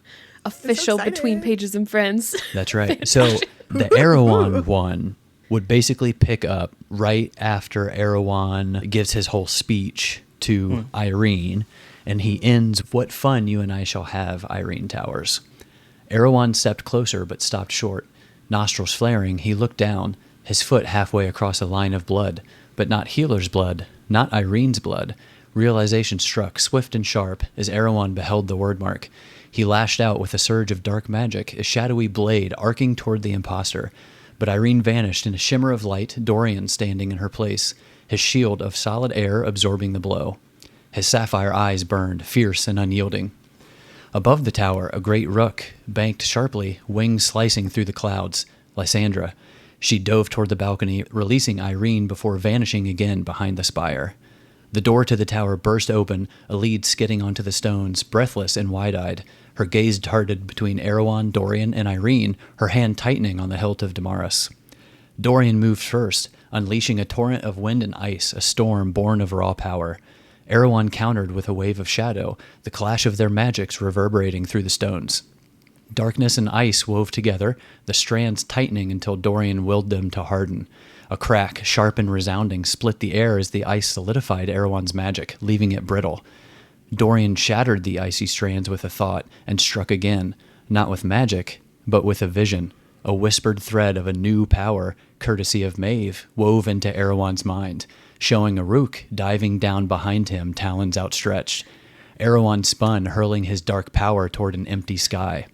Official excited. Between Pages and Friends. That's right. So the Erewhon one would basically pick up right after Erewhon gives his whole speech to Irene, and he ends, "What fun you and I shall have, Irene Towers." Erewhon stepped closer but stopped short. Nostrils flaring, he looked down, his foot halfway across a line of blood, but not Healer's blood, not Irene's blood. Realization struck, swift and sharp, as Erewhon beheld the wordmark. He lashed out with a surge of dark magic, a shadowy blade arcing toward the imposter. But Irene vanished in a shimmer of light, Dorian standing in her place, his shield of solid air absorbing the blow. His sapphire eyes burned, fierce and unyielding. Above the tower, a great rook banked sharply, wings slicing through the clouds. Lysandra. She dove toward the balcony, releasing Irene before vanishing again behind the spire. The door to the tower burst open, a lead skidding onto the stones, breathless and wide-eyed. Her gaze darted between Erewhon, Dorian, and Irene, her hand tightening on the hilt of Damaris. Dorian moved first, unleashing a torrent of wind and ice, a storm born of raw power. Erewhon countered with a wave of shadow, the clash of their magics reverberating through the stones. Darkness and ice wove together, the strands tightening until Dorian willed them to harden. A crack, sharp and resounding, split the air as the ice solidified Erewhon's magic, leaving it brittle. Dorian shattered the icy strands with a thought and struck again, not with magic, but with a vision, a whispered thread of a new power, courtesy of Maeve, wove into Erewhon's mind, showing a Rook diving down behind him, talons outstretched. Erewhon spun, hurling his dark power toward an empty sky.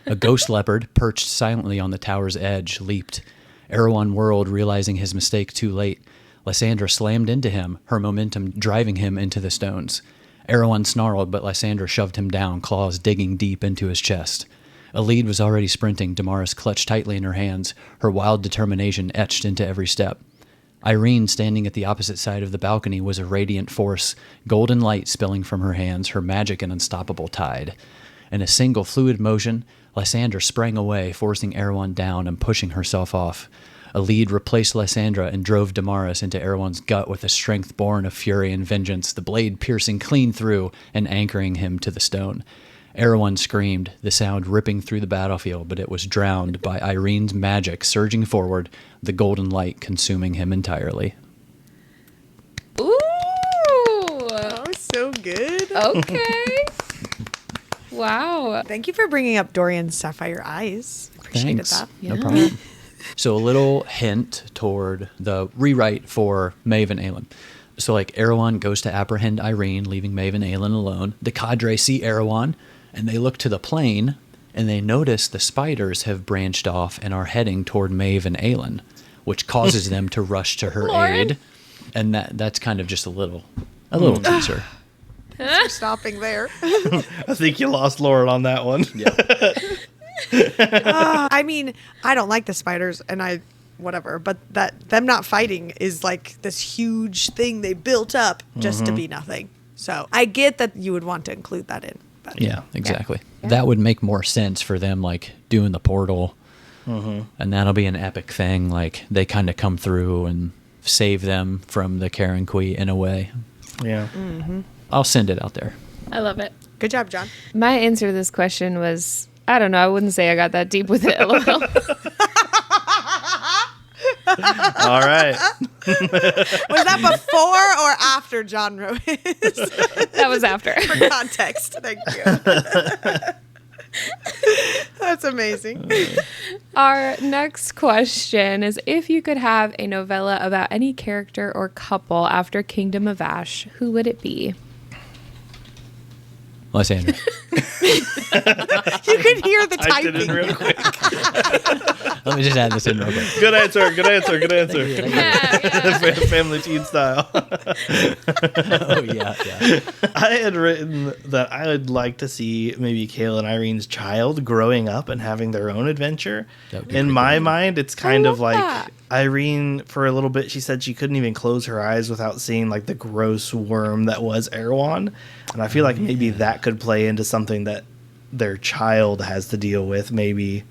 A ghost leopard, perched silently on the tower's edge, leaped. Erewhon whirled, realizing his mistake too late. Lysandra slammed into him, her momentum driving him into the stones. Erewhon snarled, but Lysandra shoved him down, claws digging deep into his chest. Aelin was already sprinting, Damaris clutched tightly in her hands, her wild determination etched into every step. Irene, standing at the opposite side of the balcony, was a radiant force, golden light spilling from her hands, her magic an unstoppable tide. In a single fluid motion, Lysandra sprang away, forcing Erewhon down and pushing herself off. Aelin replaced Lysandra and drove Damaris into Erewhon's gut with a strength born of fury and vengeance, the blade piercing clean through and anchoring him to the stone. Erewhon screamed, the sound ripping through the battlefield, but it was drowned by Irene's magic surging forward, the golden light consuming him entirely. Ooh. Oh, so good. Okay. Wow. Thank you for bringing up Dorian's sapphire eyes. Appreciated Thanks. that. No problem. So a little hint toward the rewrite for Maeve and Aelin. So like Erewhon goes to apprehend Irene, leaving Maeve and Aelin alone. The Cadre see Erewhon, and they look to the plain, and they notice the spiders have branched off and are heading toward Maeve and Aelin, which causes them to rush to her aid. And that's kind of just a little teaser. Thanks for stopping there. I think you lost Lauren on that one. Yeah. I mean, I don't like the spiders, and whatever, but them not fighting is like this huge thing they built up just to be nothing. So I get that you would want to include that in. But. Yeah, exactly. Yeah. That would make more sense for them, like doing the portal, and that'll be an epic thing. Like they kind of come through and save them from the Karen Kui in a way. Yeah. I'll send it out there. I love it. Good job, John. My answer to this question was, I don't know. I wouldn't say I got that deep with it. LOL. All right. Was that before or after John wrote his? That was after. For context. Thank you. That's amazing. Our next question is, if you could have a novella about any character or couple after Kingdom of Ash, who would it be? Lysandra. You can hear the I did it typing. real quick. Let me just add this in real quick. Good answer. Good answer. Good answer. Yeah. Family Feud style. Oh, yeah. I had written that I would like to see maybe Chaol and Irene's child growing up and having their own adventure. That would be In pretty my cool. mind, it's kind of love like that. Irene, for a little bit, she said she couldn't even close her eyes without seeing like the gross worm that was Erewhon. And I feel like maybe that could play into something that their child has to deal with, maybe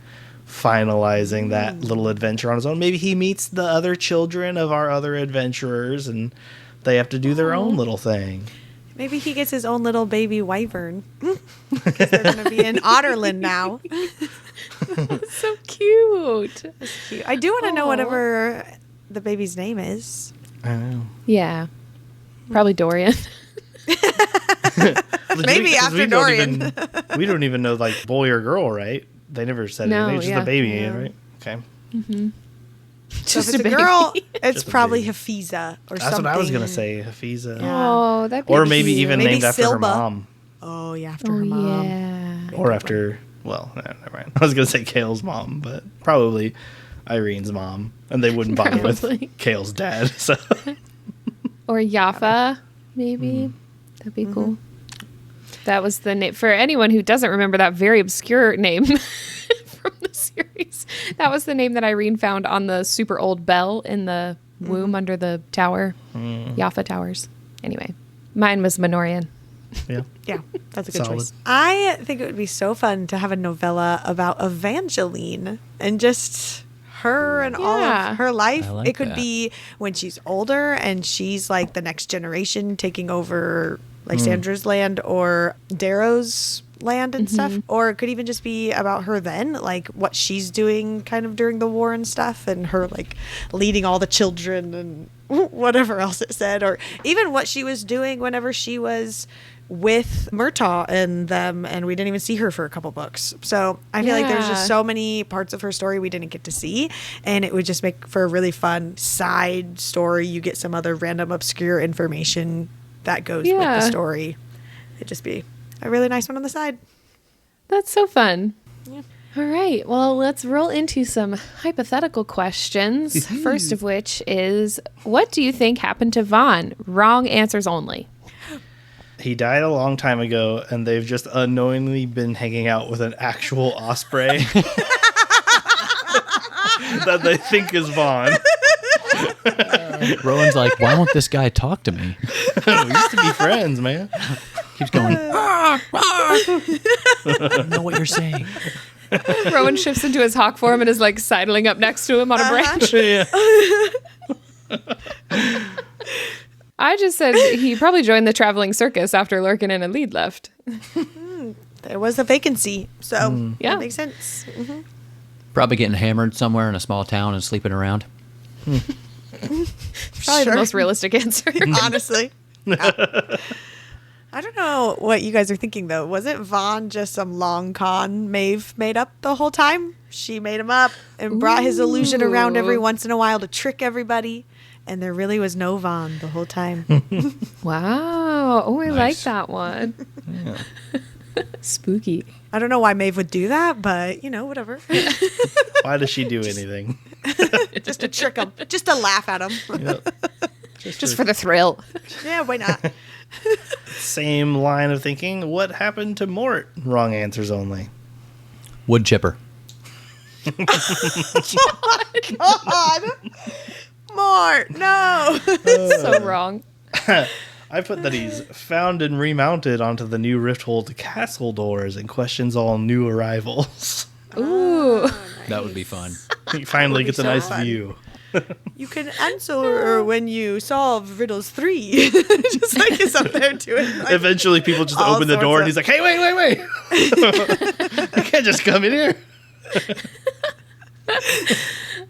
finalizing that little adventure on his own. Maybe he meets the other children of our other adventurers and they have to do their own little thing. Maybe he gets his own little baby wyvern. Because they're going to be in Otterland now. So cute. Cute. I do want to know whatever the baby's name is. I don't know. Yeah. Probably Dorian. Maybe after Dorian. We don't even know, like, boy or girl, right? They never said No, anything. It's just yeah. a baby, Yeah. right? Okay. So if it's a girl, it's Just a probably baby. Hafiza or That's something. what I was going to say, Hafiza. Yeah. Oh, that'd be Or maybe cute. even Maybe named after her Silba. mom. Oh, yeah, after Oh, her mom. yeah. Or after, well, never mind. I was going to say Chaol's mom, but probably Irene's mom. And they wouldn't bother Probably. with Chaol's dad. So Or Yafa, maybe. That'd be cool. That was the name. For anyone who doesn't remember that very obscure name from the series, that was the name that Irene found on the super old bell in the womb under the tower. Yafa Towers. Anyway, mine was Minorian. yeah. Yeah, that's a good Solid. choice. I think it would be so fun to have a novella about Evangeline and just her and all Yeah. of her life. I like It could that. be when she's older and she's like the next generation taking over Lysandra's land or Darrow's land and stuff. Or it could even just be about her then, like what she's doing kind of during the war and stuff, and her like leading all the children and whatever else it said, or even what she was doing whenever she was with Murtaugh and them, and we didn't even see her for a couple books. So I feel like there's just Yeah. so many parts of her story we didn't get to see, and it would just make for a really fun side story. You get some other random obscure information that goes with Yeah. the story. It'd just be a really nice one on the side. That's so fun. Yeah. All right. Well, let's roll into some hypothetical questions. First of which is, what do you think happened to Vaughn? Wrong answers only. He died a long time ago, and they've just unknowingly been hanging out with an actual osprey that they think is Vaughn. Rowan's like, why won't this guy talk to me? We used to be friends, man. Keeps going, I don't know what you're saying. Rowan shifts into his hawk form and is like sidling up next to him on a branch. Yeah. I just said he probably joined the traveling circus after Lurkin and Aelin left. There was a vacancy, so Yeah. that makes sense. Mm-hmm. Probably getting hammered somewhere in a small town and sleeping around. Probably the Sure. most realistic answer. Honestly. Yeah. I don't know what you guys are thinking, though. Wasn't Vaughn just some long con Maeve made up the whole time? She made him up and brought his illusion around every once in a while to trick everybody. And there really was no Vaughn the whole time. Wow. Oh, I like Nice. that one. Spooky. I don't know why Maeve would do that, but, whatever. Why does she do anything? Just to trick him. Just to laugh at him. Just for the thrill. Yeah, why not? Same line of thinking. What happened to Mort? Wrong answers only. Wood chipper. God. More. No. So wrong. I put that he's found and remounted onto the new Rifthold castle doors and questions all new arrivals. Ooh. That would be fun. He finally gets a so nice fun. view. You can answer when you solve riddles 3. Just like he's up there doing like, Eventually, people just all open the door and he's sorts like, hey, wait. You can't just come in here.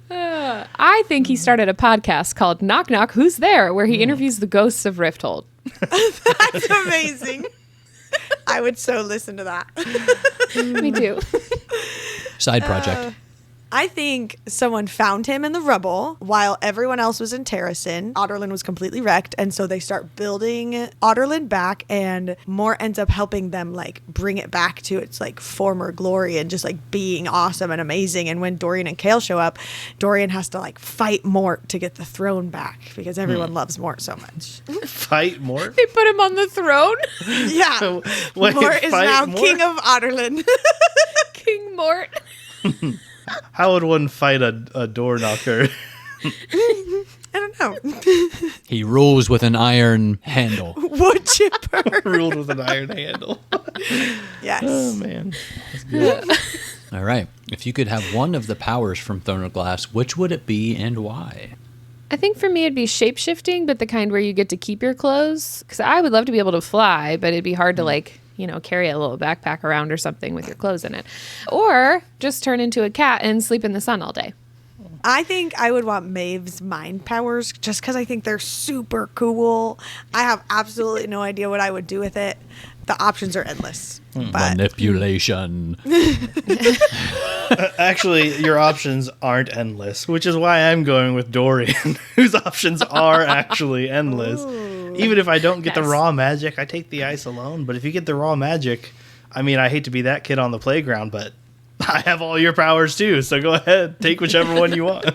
I think he started a podcast called Knock Knock, Who's There? Where he interviews the ghosts of Rifthold. That's amazing. I would so listen to that. Me too. Side project. I think someone found him in the rubble while everyone else was in Terracin. Otterlin was completely wrecked, and so they start building Otterlin back, and Mort ends up helping them like bring it back to its like former glory and just like being awesome and amazing. And when Dorian and Chaol show up, Dorian has to like fight Mort to get the throne back because everyone loves Mort so much. Fight Mort? They put him on the throne. Yeah. Wait, Mort is fight now Mort? king of Otterlin. King Mort. How would one fight a door knocker? I don't know. He rules with an iron handle. Wood chipper. Ruled with an iron handle. Yes. Oh, man. That's good. All right. If you could have one of the powers from Throne of Glass, which would it be and why? I think for me it'd be shape-shifting, but the kind where you get to keep your clothes. Because I would love to be able to fly, but it'd be hard to carry a little backpack around or something with your clothes in it. Or just turn into a cat and sleep in the sun all day. I think I would want Maeve's mind powers just because I think they're super cool. I have absolutely no idea what I would do with it. The options are endless. But Manipulation. Actually, your options aren't endless, which is why I'm going with Dorian, whose options are actually endless. Even if I don't get the Nice. raw magic, I take the ice alone. But if you get the raw magic, I mean, I hate to be that kid on the playground, but I have all your powers too. So go ahead, take whichever one you want.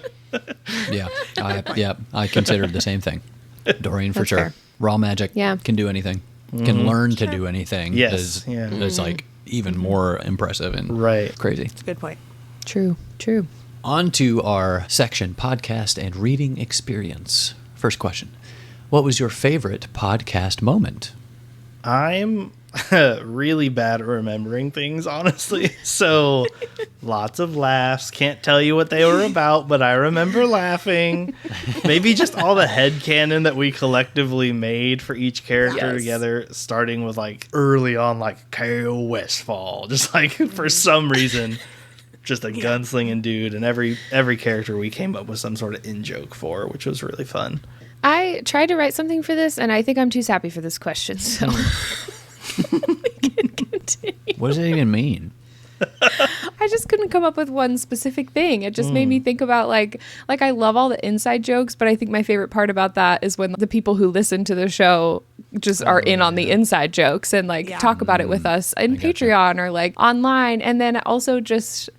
Yeah. I considered the same thing. Dorian for That's sure. fair. Raw magic. Yeah. Can do anything. Can learn to do anything. Yes, yeah. Is like even more impressive and Right. crazy. That's a good point. True. On to our section, podcast and reading experience. First question. What was your favorite podcast moment? I'm really bad at remembering things, honestly. So lots of laughs. Can't tell you what they were about, but I remember laughing. Maybe just all the headcanon that we collectively made for each character Yes. together, starting with like early on, like Chaol Westfall. Just like for some reason, just a gunslinging dude. And every character we came up with some sort of in-joke for, which was really fun. I tried to write something for this, and I think I'm too sappy for this question, so we can continue. What does it even mean? I just couldn't come up with one specific thing. It just made me think about like I love all the inside jokes, but I think my favorite part about that is when the people who listen to the show just are in on the inside jokes and like Yeah. talk about it with us in gotcha. Patreon or like online. And then also just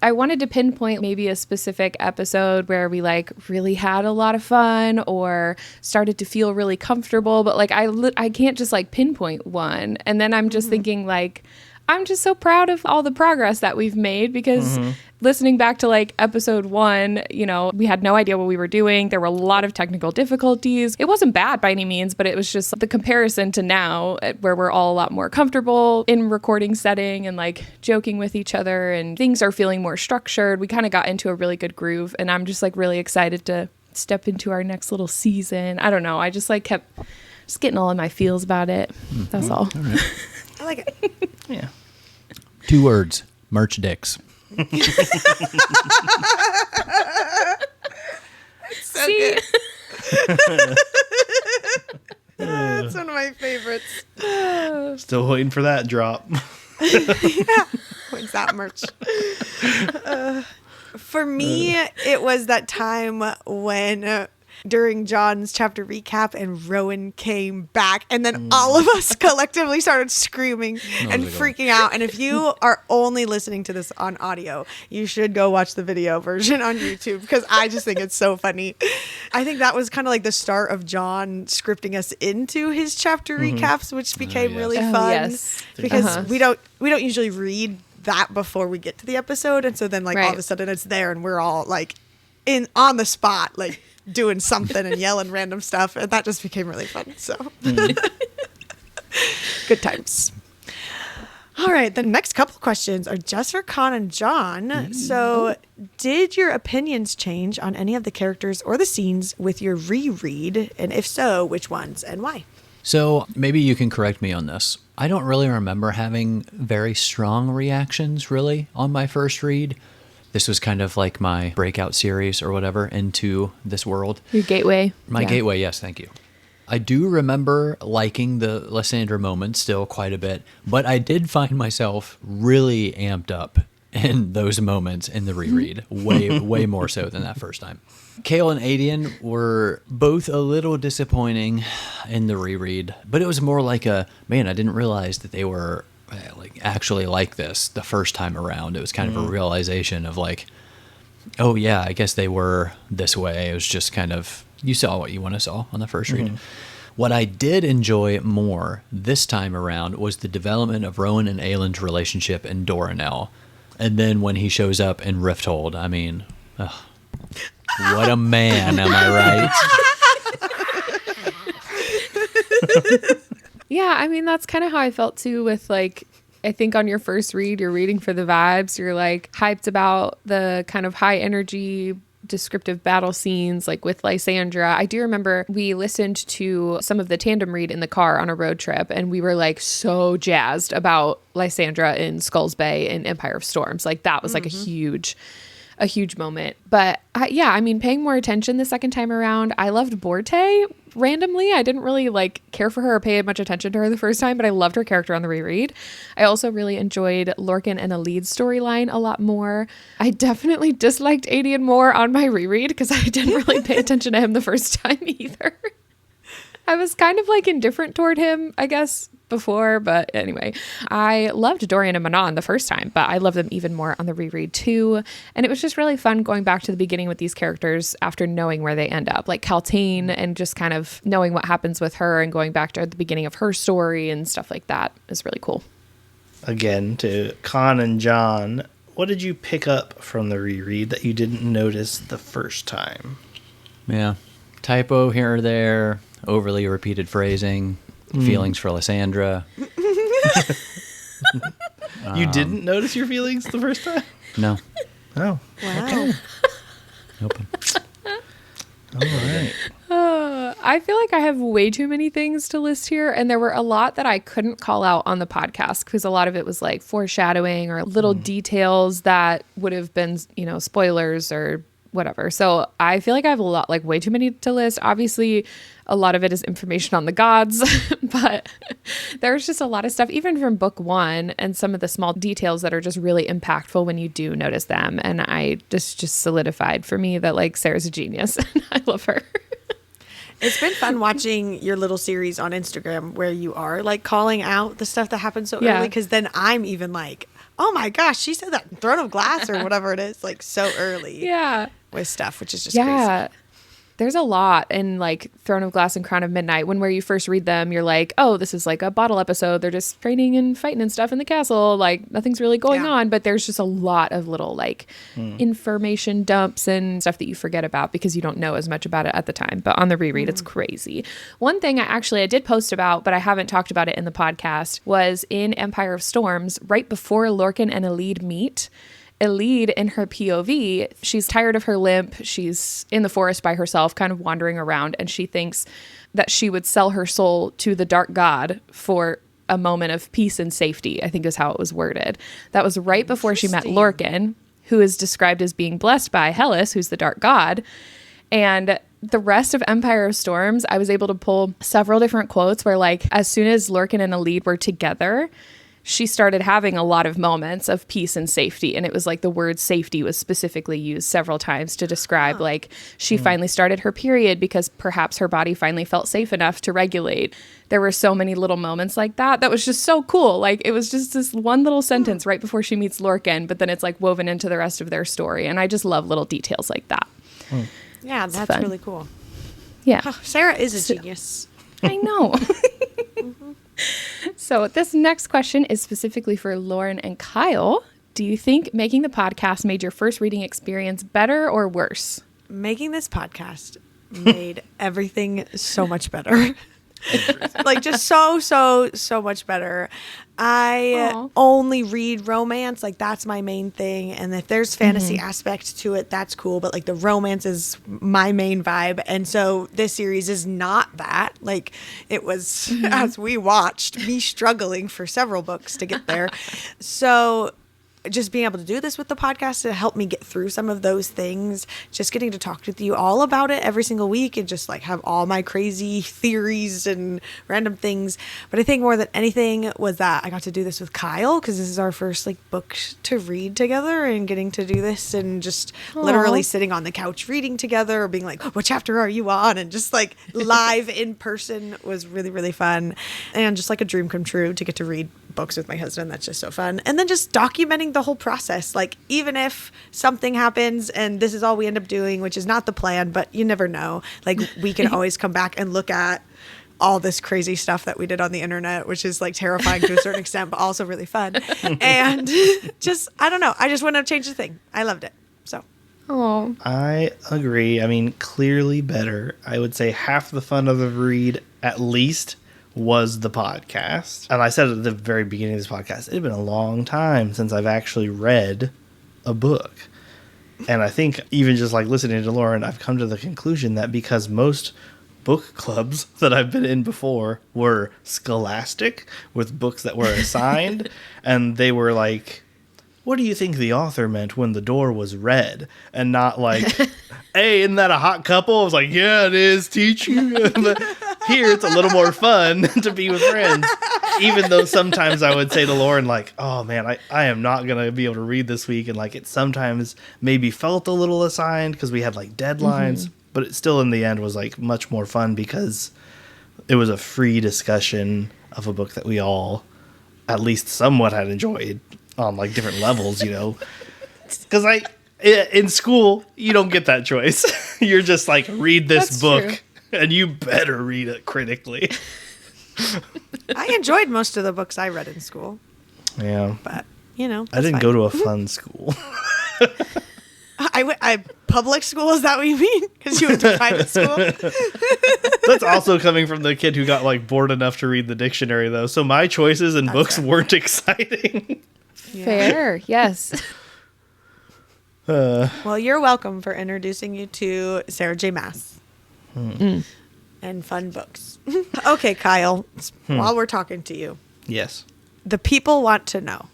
I wanted to pinpoint maybe a specific episode where we like really had a lot of fun or started to feel really comfortable, but like I can't just like pinpoint one. And then I'm just thinking like, I'm just so proud of all the progress that we've made because listening back to like episode 1, you know, we had no idea what we were doing. There were a lot of technical difficulties. It wasn't bad by any means, but it was just the comparison to now where we're all a lot more comfortable in recording setting and like joking with each other and things are feeling more structured. We kind of got into a really good groove and I'm just like really excited to step into our next little season. I don't know. I just like kept just getting all in my feels about it. That's all. All right. I like it. Yeah. 2 words, merch dicks. So See? good. That's one of my favorites. Still waiting for that drop. When's that merch? For me, it was that time when during John's chapter recap and Rowan came back and then all of us collectively started screaming and freaking out. And if you are only listening to this on audio, you should go watch the video version on YouTube because I just think it's so funny. I think that was kind of like the start of John scripting us into his chapter recaps, which became really fun because we don't usually read that before we get to the episode. And so then like all of a sudden it's there and we're all like on the spot, like doing something and yelling random stuff, and that just became really fun. So good times. All right, the next couple questions are just for Con and John. So did your opinions change on any of the characters or the scenes with your reread, and if so, which ones and why? So maybe you can correct me on this. I don't really remember having very strong reactions really on my first read. This was kind of like my breakout series or whatever into this world. Your gateway. My gateway, yes, thank you. I do remember liking the Lysandra moment still quite a bit, but I did find myself really amped up in those moments in the reread, way more so than that first time. Chaol and Aelin were both a little disappointing in the reread, but it was more like I didn't realize that they were actually like this the first time around. It was kind of a realization of like, oh yeah, I guess they were this way. It was just kind of, you saw what you want to saw on the first read. What I did enjoy more this time around was the development of Rowan and Aelin's relationship in Doranel. And then when he shows up in Rifthold, I mean, what a man, am I right? Yeah, I mean, that's kind of how I felt too with like, I think on your first read, you're reading for the vibes. You're like hyped about the kind of high energy descriptive battle scenes like with Lysandra. I do remember we listened to some of the Tandem read in the car on a road trip and we were like so jazzed about Lysandra in Skulls Bay and Empire of Storms. Like that was like a huge moment. But I mean, paying more attention the second time around, I loved Borte randomly. I didn't really like care for her or pay much attention to her the first time, but I loved her character on the reread. I also really enjoyed Lorcan and Elid's storyline a lot more. I definitely disliked Aelin more on my reread because I didn't really pay attention to him the first time either. I was kind of like indifferent toward him, I guess, before, but anyway, I loved Dorian and Manon the first time, but I love them even more on the reread too. And it was just really fun going back to the beginning with these characters after knowing where they end up, like Kaltain, and just kind of knowing what happens with her and going back to the beginning of her story and stuff like that is really cool. Again, to Con and John, what did you pick up from the reread that you didn't notice the first time? Yeah, typo here or there, overly repeated phrasing, feelings for Lysandra. You didn't notice your feelings the first time? No. Oh. Wow. Okay. Nope. All right. I feel like I have way too many things to list here, and there were a lot that I couldn't call out on the podcast because a lot of it was like foreshadowing or little details that would have been, spoilers or whatever. So I feel like I have a lot, like way too many to list. Obviously, a lot of it is information on the gods, but there's just a lot of stuff, even from book 1, and some of the small details that are just really impactful when you do notice them. And I just solidified for me that like Sarah's a genius. I love her. It's been fun watching your little series on Instagram where you are like calling out the stuff that happens so early, because then I'm even like, oh my gosh, she said that in Throne of Glass or whatever it is, like so early. Yeah. With stuff, which is just crazy. There's a lot in like Throne of Glass and Crown of Midnight when where you first read them, you're like, oh, this is like a bottle episode. They're just training and fighting and stuff in the castle. Like nothing's really going on, but there's just a lot of little like information dumps and stuff that you forget about because you don't know as much about it at the time. But on the reread, it's crazy. One thing I did post about, but I haven't talked about it in the podcast, was in Empire of Storms, right before Lorcan and Aelin meet. Aelin, in her POV, she's tired of her limp. She's in the forest by herself, kind of wandering around, and she thinks that she would sell her soul to the dark god for a moment of peace and safety, I think is how it was worded. That was right before she met Lorcan, who is described as being blessed by Hellas, who's the dark god. And the rest of Empire of Storms, I was able to pull several different quotes where, like, as soon as Lorcan and Aelin were together, she started having a lot of moments of peace and safety. And it was like the word safety was specifically used several times to describe like she finally started her period because perhaps her body finally felt safe enough to regulate. There were so many little moments like that. That was just so cool. Like it was just this one little sentence right before she meets Lorcan, but then it's like woven into the rest of their story. And I just love little details like that. Yeah, that's fun. Really cool. Yeah. Oh, Sarah is a genius. I know. So this next question is specifically for Lauren and Kyle. Do you think making the podcast made your first reading experience better or worse? Making this podcast made everything so much better. Like just so much better. I only read romance, like that's my main thing, and if there's fantasy aspect to it, that's cool, but like the romance is my main vibe, and so this series is not that. Like it was as we watched me struggling for several books to get there. So just being able to do this with the podcast to help me get through some of those things, just getting to talk with you all about it every single week and just like have all my crazy theories and random things. But I think more than anything was that I got to do this with Kyle because this is our first like book to read together, and getting to do this and just literally sitting on the couch reading together or being like, what chapter are you on? And just like live in person was really, really fun. And just like a dream come true to get to read books with my husband. That's just so fun. And then just documenting the whole process. Like even if something happens and this is all we end up doing, which is not the plan, but you never know, like we can always come back and look at all this crazy stuff that we did on the internet, which is like terrifying to a certain extent, but also really fun. And just, I don't know. I just wouldn't have changed a thing. I loved it. So. Oh, I agree. I mean, clearly better. I would say half the fun of the read, at least, was the podcast. And I said at the very beginning of this podcast, it had been a long time since I've actually read a book. And I think even just like listening to Lauren, I've come to the conclusion that because most book clubs that I've been in before were scholastic with books that were assigned, and they were like, what do you think the author meant when the door was red? And not like, hey, isn't that a hot couple? I was like, yeah, it is, teach you. But here it's a little more fun to be with friends. Even though sometimes I would say to Lauren, like, oh man, I am not going to be able to read this week. And like it sometimes maybe felt a little assigned because we had like deadlines, but it still in the end was like much more fun because it was a free discussion of a book that we all at least somewhat had enjoyed on like different levels, you know, because in school, you don't get that choice. You're just like, read this That's book true. and you better read it critically. I enjoyed most of the books I read in school, Yeah. but you know, I didn't go to a fun school. I public school, is that what you mean? Because you went to private school? That's also coming from the kid who got like bored enough to read the dictionary though. So my choices in books weren't exciting. fair. Yes. Well, you're welcome for introducing you to Sarah J. Maas and fun books. Okay, Kyle, while we're talking to you, Yes. the people want to know,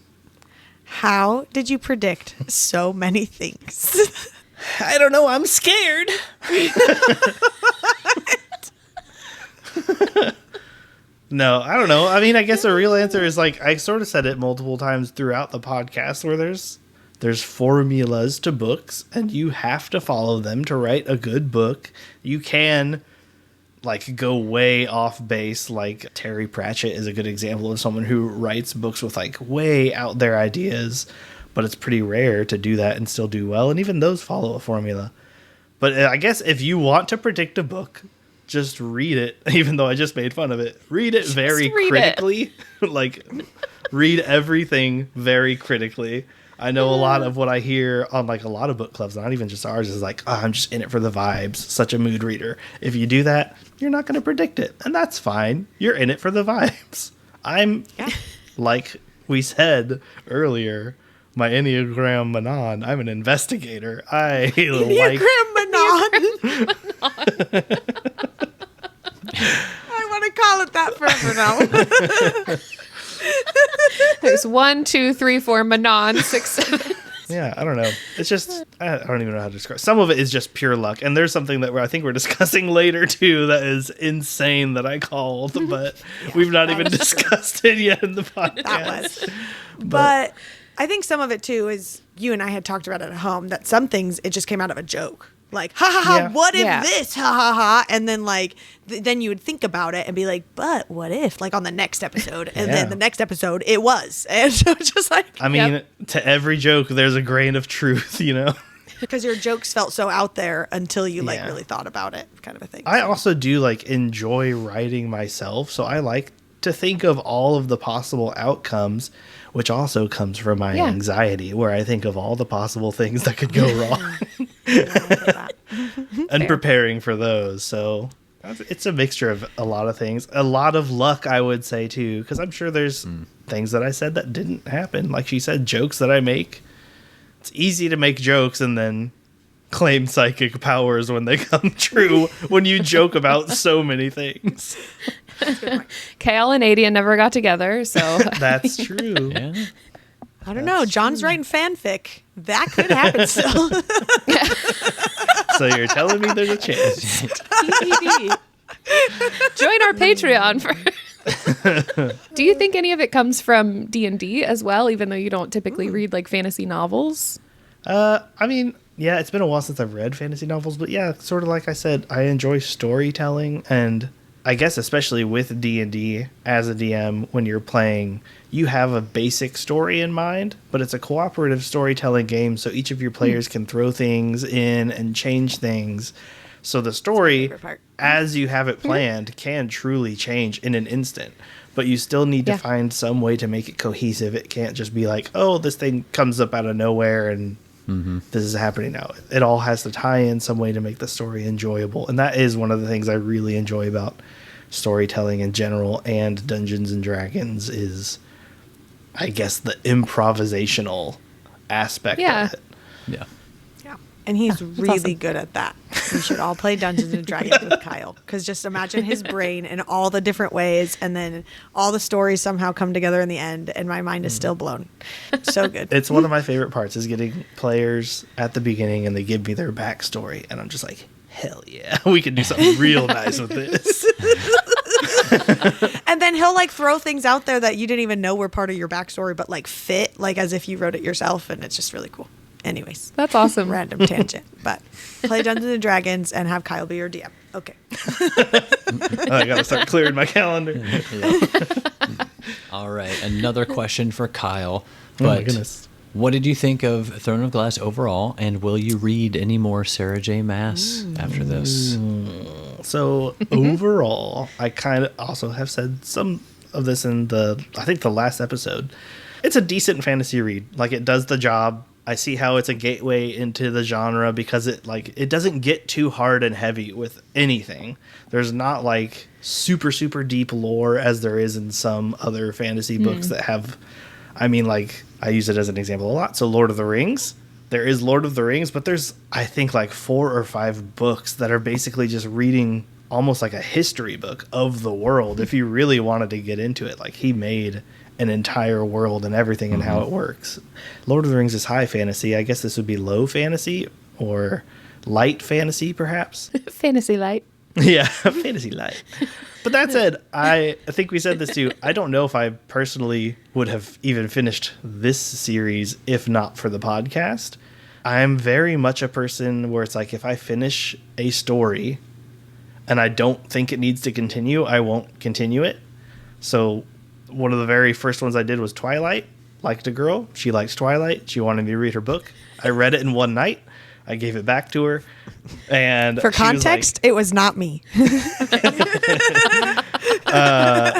how did you predict so many things? I don't know. I'm scared. No, I don't know. I mean, I guess the real answer is like I sort of said it multiple times throughout the podcast where there's formulas to books and you have to follow them to write a good book. You can like go way off base. Like Terry Pratchett is a good example of someone who writes books with like way out there ideas, but it's pretty rare to do that and still do well. And even those follow a formula. But I guess if you want to predict a book, just read it, even though I just made fun of it. Read it very critically. Like, read everything very critically. I know a lot of what I hear on, like, a lot of book clubs, not even just ours, is like, oh, I'm just in it for the vibes. Such a mood reader. If you do that, you're not going to predict it. And that's fine. You're in it for the vibes. I'm, like we said earlier, my Enneagram Manon. I'm an investigator. I Enneagram Manon. I want to call it that forever now. There's 1, 2, 3, 4, Manon, 6, 7. Yeah, I don't know. It's just, I don't even know how to describe. Some of it is just pure luck. And there's something that I think we're discussing later, too, that is insane that I called. But we've not even discussed it yet in the podcast. That was. But I think some of it, too, is you and I had talked about it at home, that some things, it just came out of a joke. Like, ha ha ha, what if this, ha ha ha. And then, like, then you would think about it and be like, but what if, like, on the next episode. And then the next episode, it was. And so it's just like. I mean, to every joke, there's a grain of truth, you know? Because your jokes felt so out there until you, like, really thought about it, kind of a thing. I also do, like, enjoy writing myself. So I like to think of all of the possible outcomes, which also comes from my anxiety, where I think of all the possible things that could go wrong. And preparing for those. So it's a mixture of a lot of things. A lot of luck, I would say, too, because I'm sure there's things that I said that didn't happen. Like she said, jokes that I make. It's easy to make jokes and then claim psychic powers when they come true when you joke about so many things. Chaol and Aelin never got together, so that's true. Yeah. I don't know. John's writing fanfic. That could happen still. So you're telling me there's a chance. Join our Patreon for. Do you think any of it comes from D&D as well, even though you don't typically read like fantasy novels? I mean, yeah, it's been a while since I've read fantasy novels, but yeah, sort of like I said, I enjoy storytelling, and I guess especially with D&D as a DM, when you're playing, you have a basic story in mind, but it's a cooperative storytelling game, so each of your players can throw things in and change things. So the story, as you have it planned, can truly change in an instant, but you still need to find some way to make it cohesive. It can't just be like, oh, this thing comes up out of nowhere and this is happening now. It all has to tie in some way to make the story enjoyable. And that is one of the things I really enjoy about storytelling in general and Dungeons and Dragons is, I guess, the improvisational aspect of it. Yeah. And he's really good at that. We should all play Dungeons and Dragons with Kyle. Because just imagine his brain in all the different ways, and then all the stories somehow come together in the end, and my mind is still blown. So good. It's one of my favorite parts is getting players at the beginning, and they give me their backstory, and I'm just like, hell yeah, we can do something real nice with this. And then he'll like throw things out there that you didn't even know were part of your backstory, but like fit, like as if you wrote it yourself, and it's just really cool. Anyways, that's awesome. Random tangent, but play Dungeons and Dragons and have Kyle be your DM. Okay. I gotta start clearing my calendar. All right, another question for Kyle. But oh my goodness. What did you think of Throne of Glass overall, and will you read any more Sarah J. Maas after this? So overall, I kind of also have said some of this in I think the last episode. It's a decent fantasy read. Like, it does the job. I see how it's a gateway into the genre because it doesn't get too hard and heavy with anything. There's not like super, super deep lore as there is in some other fantasy books that have, I mean, like, I use it as an example a lot. So Lord of the Rings, there is Lord of the Rings, but there's, I think, like 4 or 5 books that are basically just reading almost like a history book of the world. If you really wanted to get into it, like, he made an entire world and everything and how it works. Lord of the Rings is high fantasy. I guess this would be low fantasy or light fantasy, perhaps. Fantasy light. Yeah, fantasy light. But that said, I think we said this too. I don't know if I personally would have even finished this series if not for the podcast. I'm very much a person where it's like, if I finish a story, and I don't think it needs to continue, I won't continue it. So one of the very first ones I did was Twilight. Liked a girl. She liked Twilight. She wanted me to read her book. I read it in one night. I gave it back to her. And For context, it was not me.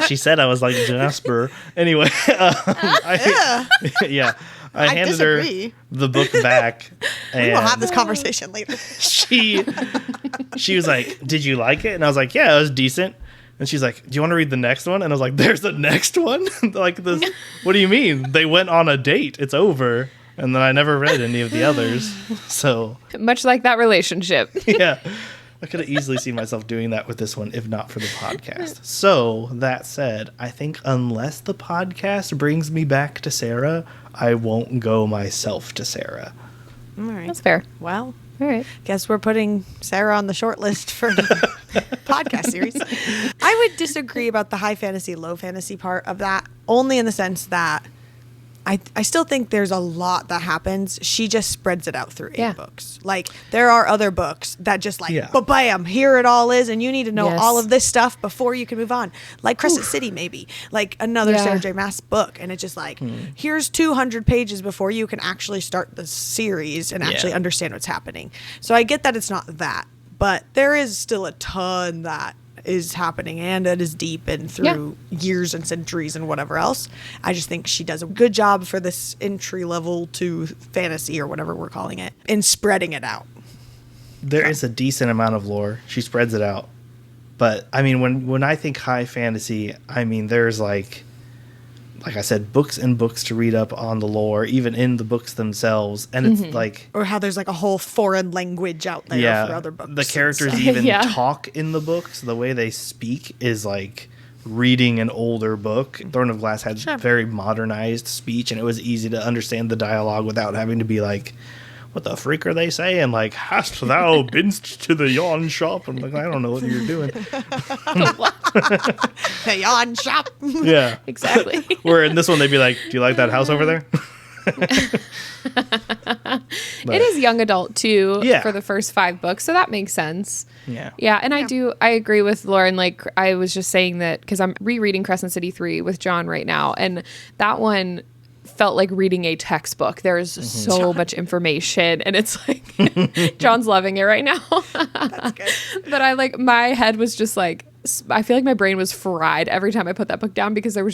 she said I was like Jasper. Anyway, I handed disagree. her the book back. And We will have this conversation later. she was like, "Did you like it?" And I was like, "Yeah, it was decent." And she's like, "Do you want to read the next one?" And I was like, "There's the next one?" Like this. What do you mean? They went on a date. It's over. And then I never read any of the others. So Much like that relationship. yeah, I could have easily seen myself doing that with this one if not for the podcast. So that said, I think unless the podcast brings me back to Sarah, I won't go myself to Sarah. All right. That's fair. Well, All right. guess we're putting Sarah on the short list for the podcast series. I would disagree about the high fantasy, low fantasy part of that, only in the sense that I still think there's a lot that happens. She just spreads it out through 8 books. Like, there are other books that just but bam, here it all is, and you need to know all of this stuff before you can move on. Like Crescent City, maybe. Like another Sarah J. Maas book. And it's just like, here's 200 pages before you can actually start the series and actually understand what's happening. So I get that it's not that, but there is still a ton that is happening, and it is deep and through years and centuries and whatever else. I just think she does a good job for this entry level to fantasy or whatever we're calling it in spreading it out. There is a decent amount of lore. She spreads it out. But I mean, when I think high fantasy, I mean, there's like I said, books and books to read up on the lore, even in the books themselves. And it's like... Or how there's like a whole foreign language out there for other books. The characters even talk in the books. The way they speak is like reading an older book. Throne of Glass had very modernized speech, and it was easy to understand the dialogue without having to be like, what the freak are they saying? Like, hast thou beenst to the yawn shop? I'm like, I don't know what you're doing. The yawn shop. Yeah. Exactly. Where in this one, they'd be like, do you like that house over there? It is young adult too for the first 5 books, so that makes sense. Yeah, and I agree with Lauren. Like, I was just saying that because I'm rereading Crescent City 3 with John right now, and that one felt like reading a textbook. There's so much information, and it's like John's loving it right now. That's good. But my head was just like, I feel like my brain was fried every time I put that book down because there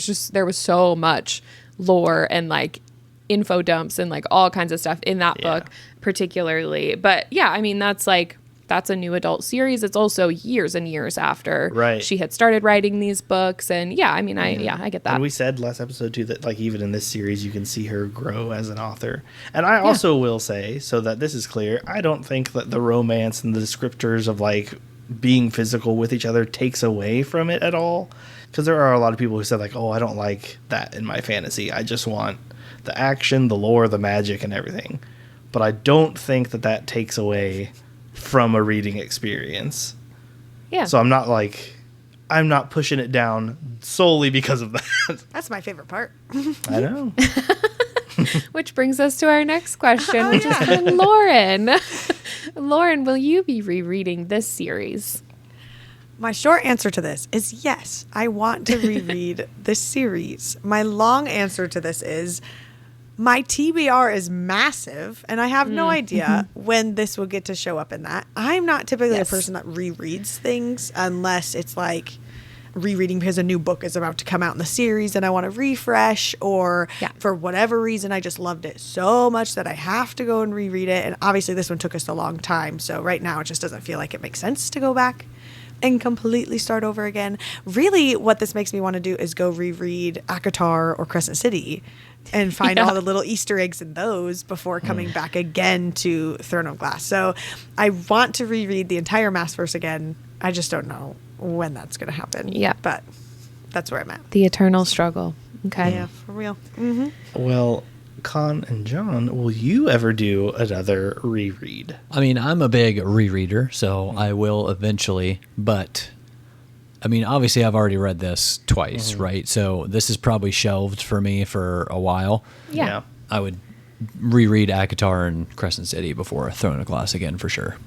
was so much lore and like info dumps and like all kinds of stuff in that book particularly. But yeah, I mean, that's a new adult series. It's also years and years after she had started writing these books. And yeah, I mean, I get that. And we said last episode too that like even in this series, you can see her grow as an author. And I also will say, so that this is clear, I don't think that the romance and the descriptors of like being physical with each other takes away from it at all. Because there are a lot of people who said like, oh, I don't like that in my fantasy. I just want the action, the lore, the magic, and everything. But I don't think that takes away from a reading experience. Yeah. So I'm not pushing it down solely because of that. That's my favorite part. I know. Which brings us to our next question, which is from Lauren. Lauren, will you be rereading this series? My short answer to this is yes. I want to reread this series. My long answer to this is my TBR is massive, and I have no idea when this will get to show up in that. I'm not typically a person that rereads things unless it's like rereading because a new book is about to come out in the series and I want to refresh, or for whatever reason I just loved it so much that I have to go and reread it. And obviously this one took us a long time, so right now it just doesn't feel like it makes sense to go back and completely start over again. Really, what this makes me want to do is go reread ACOTAR or Crescent City and find all the little Easter eggs in those before coming back again to Throne of Glass. So I want to reread the entire Maasverse again. I just don't know when that's going to happen. Yeah. But that's where I'm at. The eternal struggle. Okay. Yeah, for real. Well, Con and John, will you ever do another reread? I mean, I'm a big rereader, so I will eventually, but I mean, obviously I've already read this twice, right? So this is probably shelved for me for a while. Yeah. I would reread ACOTAR and Crescent City before Throne of Glass again for sure.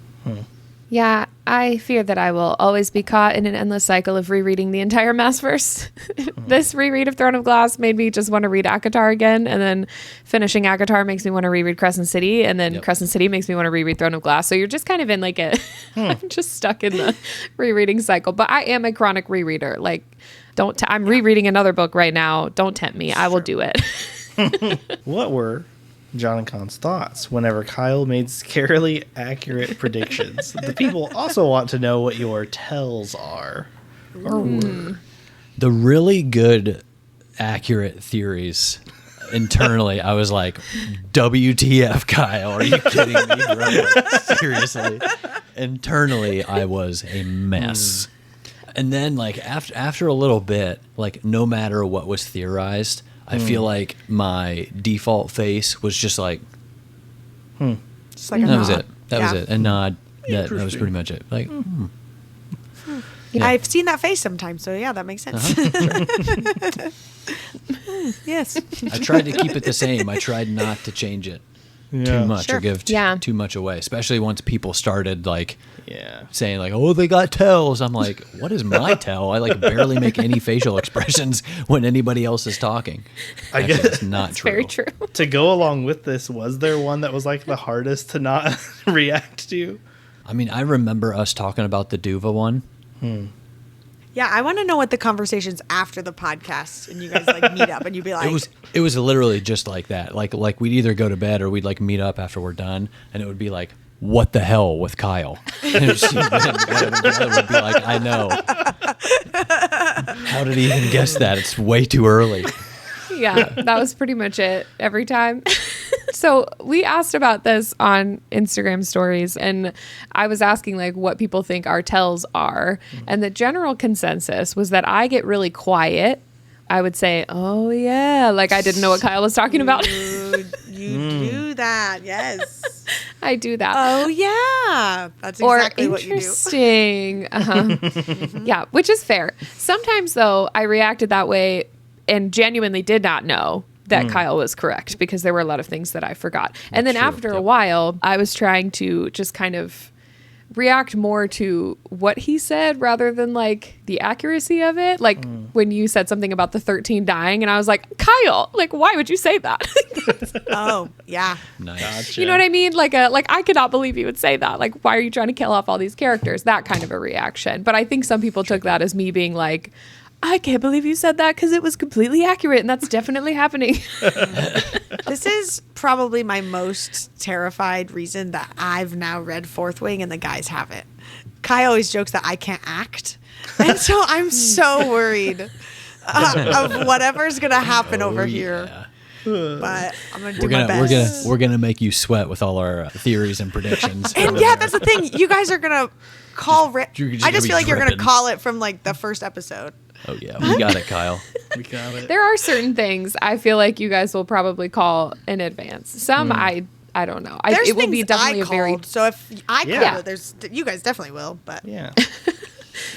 Yeah, I fear that I will always be caught in an endless cycle of rereading the entire Maasverse. This reread of Throne of Glass made me just want to read ACOTAR again, and then finishing ACOTAR makes me want to reread Crescent City, and then Crescent City makes me want to reread Throne of Glass. So you're just kind of in like a, I'm just stuck in the rereading cycle. But I am a chronic rereader. Like, I'm rereading another book right now. Don't tempt me. I will do it. What were John and Con's thoughts whenever Kyle made scarily accurate predictions? The people also want to know what your tells are. Or were. The really good, accurate theories internally, I was like, WTF, Kyle? Are you kidding me, bro? Seriously. Internally, I was a mess. And then, like, after a little bit, like, no matter what was theorized, I feel like my default face was just like, Just like a that was nod. it. That was it. A nod. That was pretty much it. Like, Yeah. I've seen that face sometimes, so yeah, that makes sense. Yes. I tried to keep it the same. I tried not to change it too much Sure. or give too much away, especially once people started like saying like, oh, they got tells. I'm like, what is my tell? I like barely make any facial expressions when anybody else is talking. I Actually, guess it's not It's true. very true. To go along with this, was there one that was like the hardest to not react to? I mean, I remember us talking about the Duva one. Yeah, I want to know what the conversations after the podcast and you guys like meet up and you'd be like, It was literally just like that. Like we'd either go to bed or we'd like meet up after we're done, and it would be like, what the hell with Kyle? And the other would be like, I know. How did he even guess that? It's way too early. Yeah, that was pretty much it every time. So we asked about this on Instagram stories, and I was asking like what people think our tells are. And the general consensus was that I get really quiet. I would say, oh yeah, like I didn't know what Kyle was talking about. you do that, yes. I do that. Oh yeah, that's exactly what you do. Interesting. Yeah, which is fair. Sometimes though, I reacted that way and genuinely did not know that Kyle was correct because there were a lot of things that I forgot. And then after a while, I was trying to just kind of react more to what he said rather than like the accuracy of it. Like when you said something about the 13 dying and I was like, Kyle, like, why would you say that? Oh, yeah. Nice. Gotcha. You know what I mean? Like I cannot believe you would say that. Like, why are you trying to kill off all these characters? That kind of a reaction. But I think some people took that as me being like, I can't believe you said that because it was completely accurate and that's definitely happening. This is probably my most terrified reason that I've now read Fourth Wing and the guys haven't. Kai always jokes that I can't act. And so I'm so worried of whatever's going to happen over here. But I'm going to do my best. We're gonna make you sweat with all our theories and predictions. And yeah, that's the thing. You guys are going to call... you're just I just gonna feel be like you're going to dripping. call it from like the first episode. Oh yeah, we got it, Kyle. We got it. There are certain things I feel like you guys will probably call in advance. Some I don't know. There's it will be things definitely I a very... called, so if I call Yeah. it, there's you guys definitely will. But Yeah.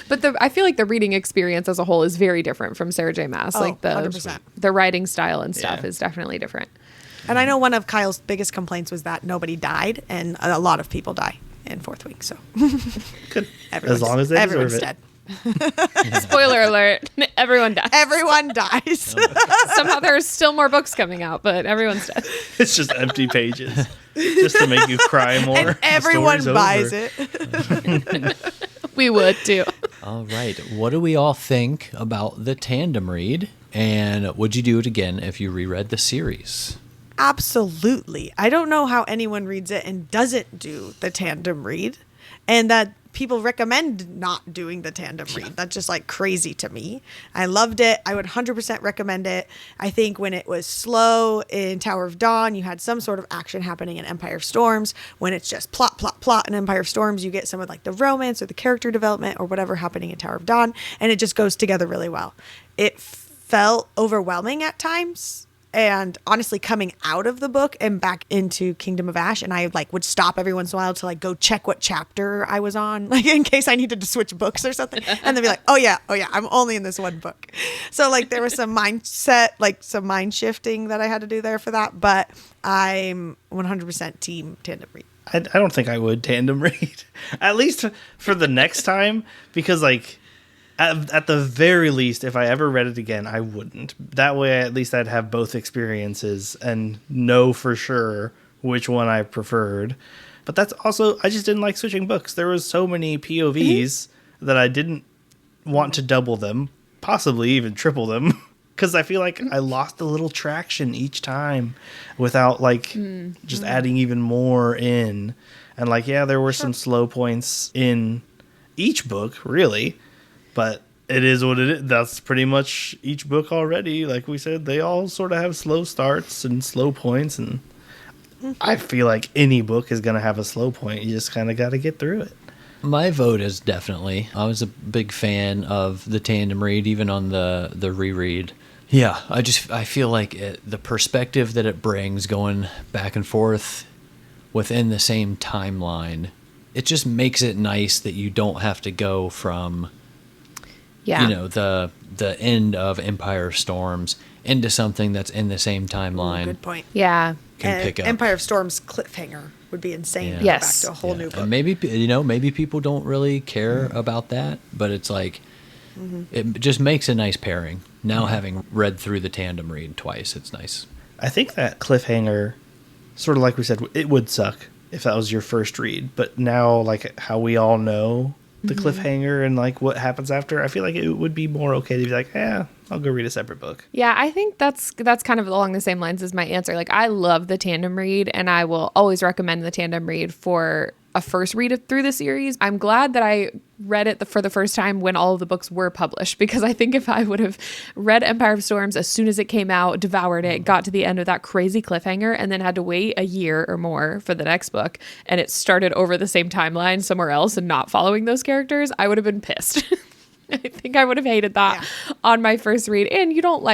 But I feel like the reading experience as a whole is very different from Sarah J. Maas. Oh, Like 100%. the writing style and stuff Yeah. is definitely different. And I know one of Kyle's biggest complaints was that nobody died, and a lot of people die in Fourth Week. So Good. everyone's- As long as they everyone's deserve dead. it. Spoiler alert, everyone dies. Everyone dies, Somehow there's still more books coming out, but everyone's dead. It's just empty pages. Just to make you cry more. and The everone story's buys over. it. We would too. All right, what do we all think about the Tandem read? And would you do it again if you reread the series? Absolutely. I don't know how anyone reads it and doesn't do the tandem read, and that people recommend not doing the tandem read. That's just like crazy to me. I loved it. I would 100% recommend it. I think when it was slow in Tower of Dawn, you had some sort of action happening in Empire of Storms. When it's just plot, plot, plot in Empire of Storms, you get some of like the romance or the character development or whatever happening in Tower of Dawn, and it just goes together really well. It felt overwhelming at times. And honestly, coming out of the book and back into Kingdom of Ash, and I like would stop every once in a while to like go check what chapter I was on, like in case I needed to switch books or something, and then be like, oh yeah, I'm only in this one book. So like there was some mindset, like some mind shifting that I had to do there for that. But I'm 100% team tandem read. I don't think I would tandem read, at least for the next time, because like at the very least, if I ever read it again, I wouldn't. That way, at least I'd have both experiences and know for sure which one I preferred. But that's also, I just didn't like switching books. There was so many POVs that I didn't want to double them, possibly even triple them, because I feel like I lost a little traction each time without like just adding even more in. And like, yeah, there were some slow points in each book, really, but it is what it is. That's pretty much each book already. Like we said, they all sort of have slow starts and slow points, and I feel like any book is going to have a slow point. You just kind of got to get through it. My vote is definitely. I was a big fan of the tandem read, even on the reread. Yeah, I feel like the perspective that it brings, going back and forth within the same timeline, it just makes it nice that you don't have to go from, the end of Empire of Storms into something that's in the same timeline. Good point. Yeah. Can pick up. Empire of Storms cliffhanger would be insane. Yeah. To go Yes. back to a whole new book. And maybe people don't really care about that, but it's like it just makes a nice pairing. Now having read through the tandem read twice, it's nice. I think that cliffhanger, sort of like we said, it would suck if that was your first read. But now, like how we all know the cliffhanger and like what happens after, I feel like it would be more okay to be like, I'll go read a separate book. Yeah, I think that's kind of along the same lines as my answer. Like, I love the tandem read, and I will always recommend the tandem read for a first read through the series. I'm glad that I read it for the first time when all of the books were published, because I think if I would have read Empire of Storms as soon as it came out, devoured it, got to the end of that crazy cliffhanger, and then had to wait a year or more for the next book, and it started over the same timeline somewhere else and not following those characters, I would have been pissed. I think I would have hated that on my first read. And you don't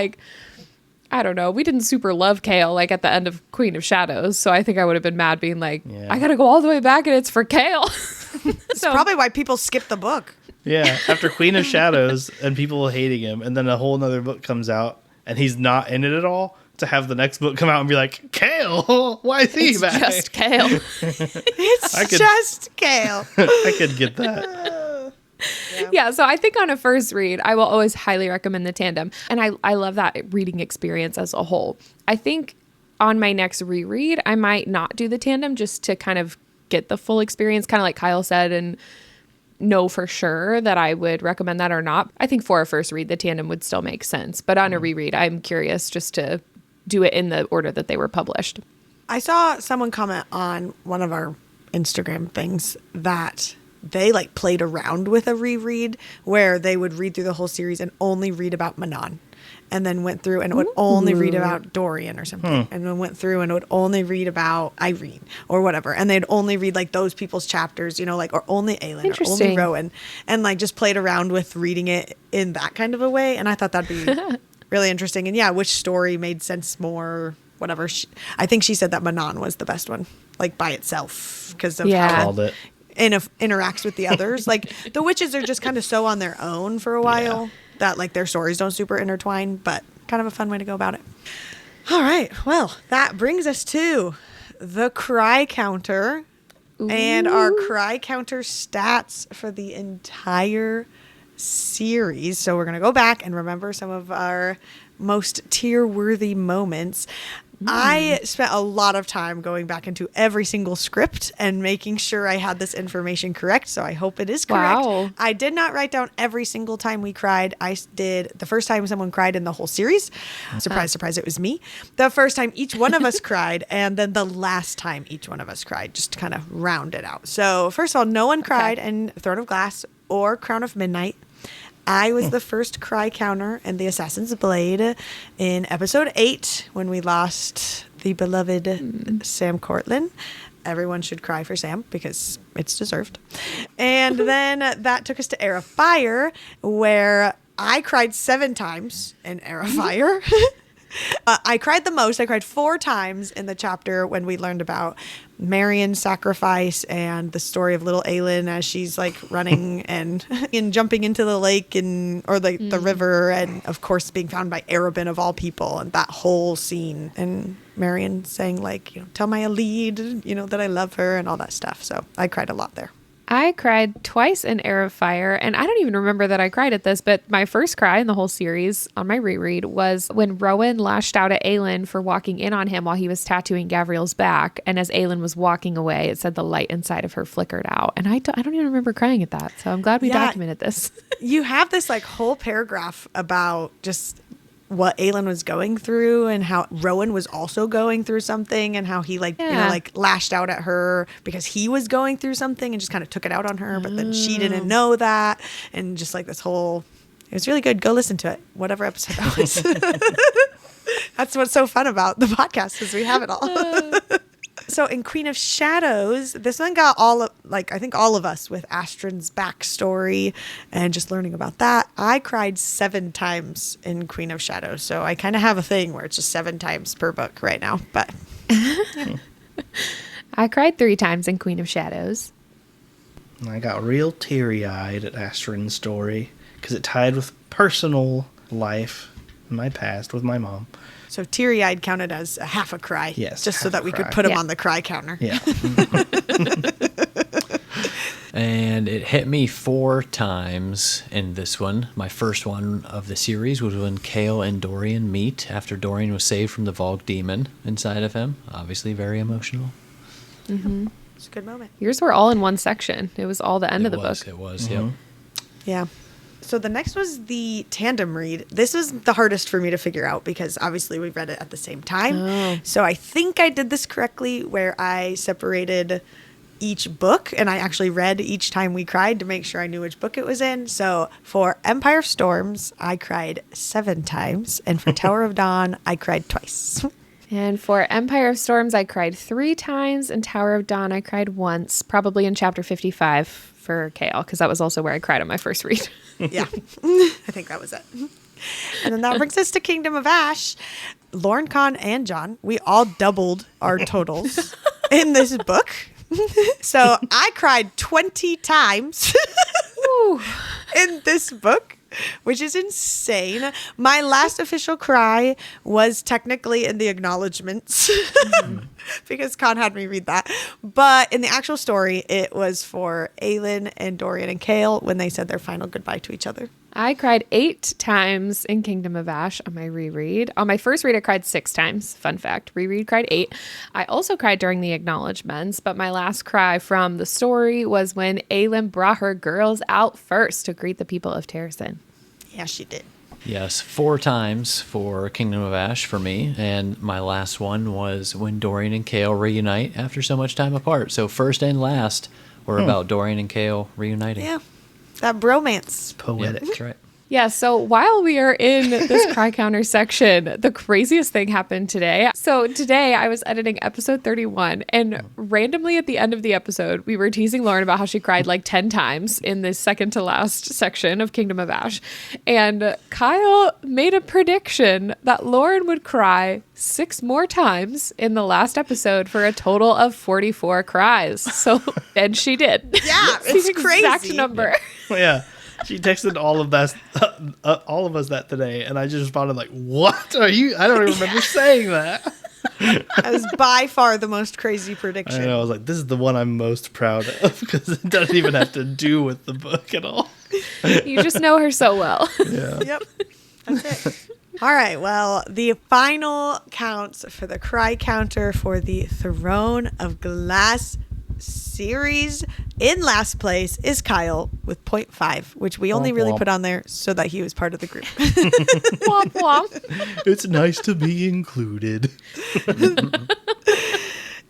I don't know. We didn't super love Chaol like at the end of Queen of Shadows. So I think I would have been mad being like, I got to go all the way back and it's for Chaol. It's probably why people skip the book. Yeah, after Queen of Shadows and people hating him, and then a whole nother book comes out and he's not in it at all, to have the next book come out and be like, Chaol? Why is he back? Just Chaol. Just Chaol. I could get that. Yeah, so I think on a first read, I will always highly recommend the tandem. And I love that reading experience as a whole. I think on my next reread, I might not do the tandem just to kind of get the full experience, kind of like Kyle said, and know for sure that I would recommend that or not. I think for a first read, the tandem would still make sense. But on a reread, I'm curious just to do it in the order that they were published. I saw someone comment on one of our Instagram things that they played around with a reread where they would read through the whole series and only read about Manon, and then went through and would only read about Dorian or something, and then went through and would only read about Irene or whatever, and they'd only read those people's chapters, or only Aelin or only Rowan, and just played around with reading it in that kind of a way. And I thought that'd be really interesting. And which story made sense more, whatever. I think she said that Manon was the best one, by itself, because of how Called it. Interacts with the others. The witches are just kind of so on their own for a while that their stories don't super intertwine, but kind of a fun way to go about it. All right, well, that brings us to the cry counter. And our cry counter stats for the entire series. So we're going to go back and remember some of our most tier-worthy moments. I spent a lot of time going back into every single script and making sure I had this information correct, so I hope it is correct. Wow. I did not write down every single time we cried. I did the first time someone cried in the whole series. Surprise, surprise, it was me. The first time each one of us cried, and then the last time each one of us cried, just to kind of round it out. So first of all, no one cried in Throne of Glass or Crown of Midnight. I was the first cry counter in The Assassin's Blade in episode 8 when we lost the beloved Sam Cortland. Everyone should cry for Sam because it's deserved. And then that took us to Heir of Fire, where I cried 7 times in Heir of Fire. I cried the most. I cried 4 times in the chapter when we learned about Marion's sacrifice and the story of little Aelin as she's like running and jumping into the lake or the river, and of course being found by Arabin of all people, and that whole scene, and Marion saying like, tell my Aelin, that I love her and all that stuff. So I cried a lot there. I cried twice in Air of Fire, and I don't even remember that I cried at this, but my first cry in the whole series on my reread was when Rowan lashed out at Aelin for walking in on him while he was tattooing Gavriel's back, and as Aelin was walking away, it said the light inside of her flickered out, and I don't even remember crying at that, so I'm glad we documented this. You have this like whole paragraph about just what Aelin was going through and how Rowan was also going through something, and how he lashed out at her because he was going through something and just kind of took it out on her, but then she didn't know that, and just like this whole, it was really good. Go listen to it, whatever episode that was. That's what's so fun about the podcast, is we have it all. So in Queen of Shadows, this one got I think all of us with Astrid's backstory and just learning about that. I cried 7 times in Queen of Shadows. So I kind of have a thing where it's just 7 times per book right now. But I cried 3 times in Queen of Shadows. I got real teary-eyed at Astrid's story because it tied with personal life in my past with my mom. So teary-eyed counted as a half a cry. Yes. Just so that we could put him on the cry counter. Yeah. And it hit me 4 times in this one. My first one of the series was when Chaol and Dorian meet after Dorian was saved from the Vogue demon inside of him. Obviously very emotional. Mm-hmm. It's a good moment. Yours were all in one section. It was all the end of the book. It was, yep. Yeah. So the next was the Tandem read. This was the hardest for me to figure out because obviously we read it at the same time. Oh. So I think I did this correctly where I separated each book and I actually read each time we cried to make sure I knew which book it was in. So for Empire of Storms, I cried 7 times. And for Tower of Dawn, I cried twice. And for Empire of Storms, I cried 3 times. And Tower of Dawn, I cried once, probably in chapter 55 for Chaol, because that was also where I cried on my first read. Yeah, I think that was it. And then that brings us to Kingdom of Ash. Lauren, Con, and John, we all doubled our totals in this book. So I cried 20 times in this book, which is insane. My last official cry was technically in the acknowledgements because Con had me read that. But in the actual story, it was for Aelin and Dorian and Chaol when they said their final goodbye to each other. I cried 8 times in Kingdom of Ash on my reread. On my first read, I cried 6 times. Fun fact. Reread cried 8. I also cried during the acknowledgements, but my last cry from the story was when Aelin brought her girls out first to greet the people of Terrasen. Yeah, she did. Yes, 4 times for Kingdom of Ash for me, and my last one was when Dorian and Chaol reunite after so much time apart. So first and last were about Dorian and Chaol reuniting. Yeah, that bromance. Poetic. Yeah, that's right. Yeah, so while we are in this cry counter section, the craziest thing happened today. So today I was editing episode 31, and randomly at the end of the episode, we were teasing Lauren about how she cried like 10 times in this second to last section of Kingdom of Ash. And Kyle made a prediction that Lauren would cry 6 more times in the last episode for a total of 44 cries. So, and she did. Yeah, it's the crazy. exact number. Yeah. She texted all of us that today, and I just responded like, "What are you? I don't even remember saying that." That was by far the most crazy prediction. I know. I was like, "This is the one I'm most proud of because it doesn't even have to do with the book at all." You just know her so well. Yeah. Yep, that's it. All right, well, the final counts for the cry counter for the Throne of Glass series. In last place is Kyle with 0.5, which we only really put on there so that he was part of the group. Womp womp. It's nice to be included.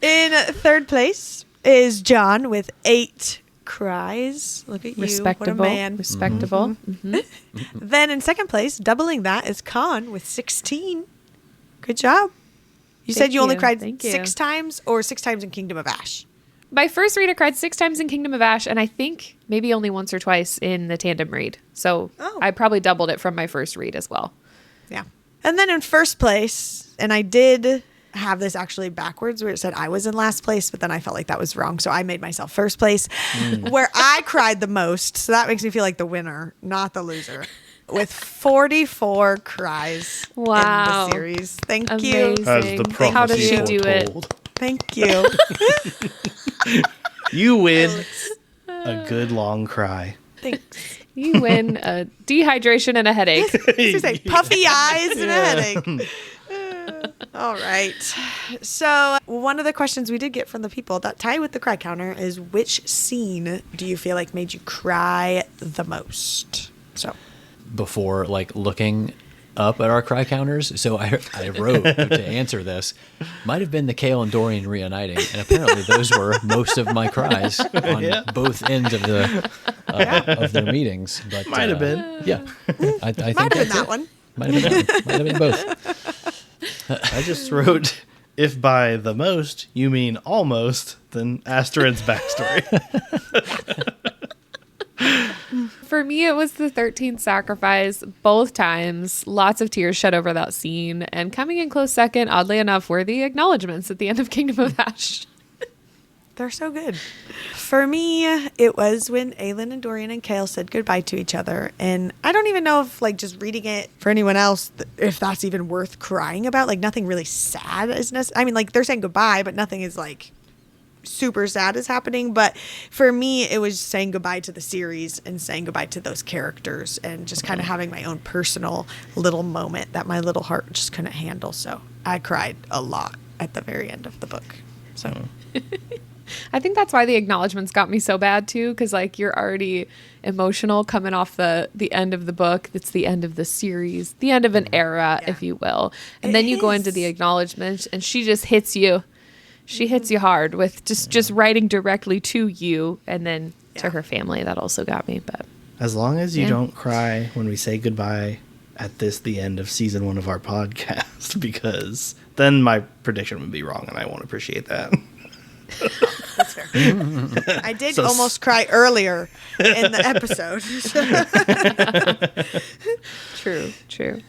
In third place is John with 8 cries. Look at you. Respectable. What a man. Respectable. Mm-hmm. Then in second place, doubling that, is Con with 16. Good job. You said you only cried 6 times, or 6 times in Kingdom of Ash? My first read, I cried 6 times in Kingdom of Ash, and I think maybe only once or twice in the Tandem read. So I probably doubled it from my first read as well. Yeah. And then in first place, and I did have this actually backwards where it said I was in last place, but then I felt like that was wrong. So I made myself first place where I cried the most. So that makes me feel like the winner, not the loser. With 44 cries in the series. Thank you. As the prophecy How does she do it? foretold. Thank you. You win a good long cry. Thanks. You win a dehydration and a headache. She's like puffy eyes and a headache. All right. So one of the questions we did get from the people that tie with the cry counter is, which scene do you feel like made you cry the most? So Before like looking up at our cry counters, so I wrote to answer this, might have been the Chaol and Dorian reuniting, and apparently those were most of my cries on both ends of the of their meetings. But Might have been. yeah. I think might have been that's that it. one. Might have been that one. Might have been both. I just wrote, if by the most you mean almost, then Astrid's backstory. For me, it was the 13th sacrifice, both times. Lots of tears shed over that scene. And coming in close second, oddly enough, were the acknowledgments at the end of Kingdom of Ash. They're so good. For me, it was when Aelin and Dorian and Chaol said goodbye to each other. And I don't even know if, like, just reading it for anyone else, if that's even worth crying about. Like, nothing really sad is necessary. I mean, like, they're saying goodbye, but nothing is, like, super sad is happening. But for me, it was saying goodbye to the series and saying goodbye to those characters and just kind of having my own personal little moment that my little heart just couldn't handle. So I cried a lot at the very end of the book. So I think that's why the acknowledgments got me so bad too, because like you're already emotional coming off the end of the book. It's the end of the series, the end of an era, if you will. And then you go into the acknowledgments and she just hits you. She hits you hard with just writing directly to you and then to her family. That also got me. But As long as you don't cry when we say goodbye at the end of season 1 of our podcast, because then my prediction would be wrong and I won't appreciate that. that's fair. I did almost cry earlier in the episode. True.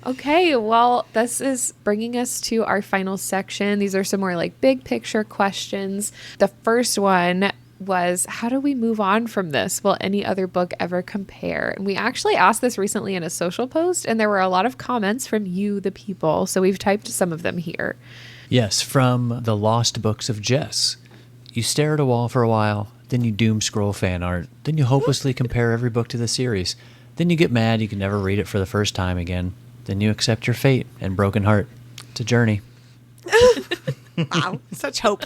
Okay, well, this is bringing us to our final section. These are some more like big picture questions. The first one was, how do we move on from this? Will any other book ever compare? And we actually asked this recently in a social post, and there were a lot of comments from you, the people. So we've typed some of them here. Yes, from the Lost Books of Jess. You stare at a wall for a while, then you doom scroll fan art, then you hopelessly compare every book to the series. Then you get mad you can never read it for the first time again. Then you accept your fate and broken heart. It's a journey. Wow, such hope.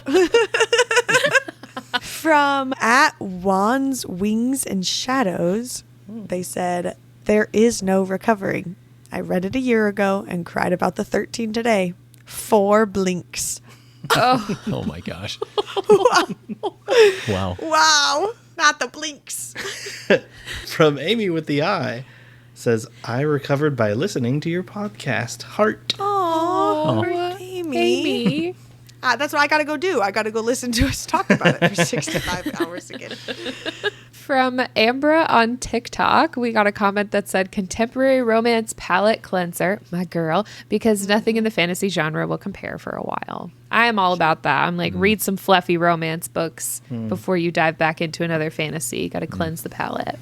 From at Wands, Wings, and Shadows, they said, there is no recovering. I read it a year ago and cried about the 13 today. 4 blinks. Oh my gosh. Wow. Wow, not the blinks. From Amy with the Eye, says, I recovered by listening to your podcast. Heart. Oh, Amy. That's what I got to go do. I got to go listen to us talk about it for 65 hours again. From Ambra on TikTok, we got a comment that said, contemporary romance palette cleanser, my girl, because nothing in the fantasy genre will compare for a while. I am all about that. I'm like, read some fluffy romance books before you dive back into another fantasy. You got to cleanse the palette.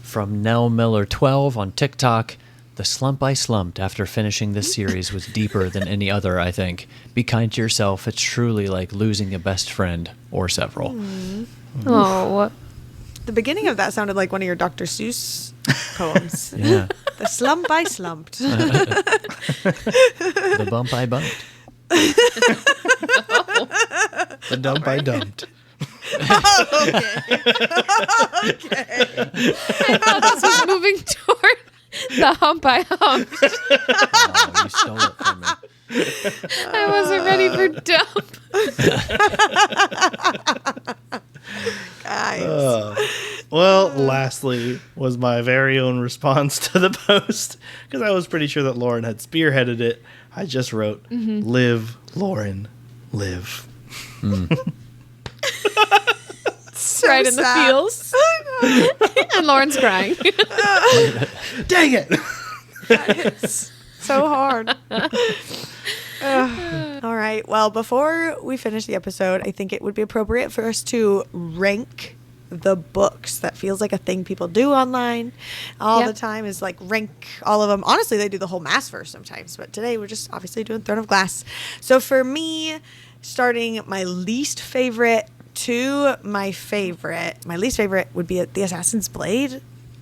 From Nell Miller 12 on TikTok, the slump I slumped after finishing this series was deeper than any other, I think. Be kind to yourself. It's truly like losing a best friend or several. Oh, The beginning of that sounded like one of your Dr. Seuss poems. Yeah. The slump I slumped. The bump I bumped. The dump I dumped. this was moving toward the hump I humped. Oh, you stole it from me. I wasn't ready for dump. Guys. Well, lastly was my very own response to the post, because I was pretty sure that Lauren had spearheaded it. I just wrote, live, Lauren, live. So Right in the sad. feels. And Lauren's crying. Dang it! It's so hard. All right. Well, before we finish the episode, I think it would be appropriate for us to rank the books. That feels like a thing people do online all the time, is like rank all of them. Honestly, they do the whole Maasverse sometimes, but today we're just obviously doing Throne of Glass. So for me, starting my least favorite to my favorite, my least favorite would be The Assassin's Blade,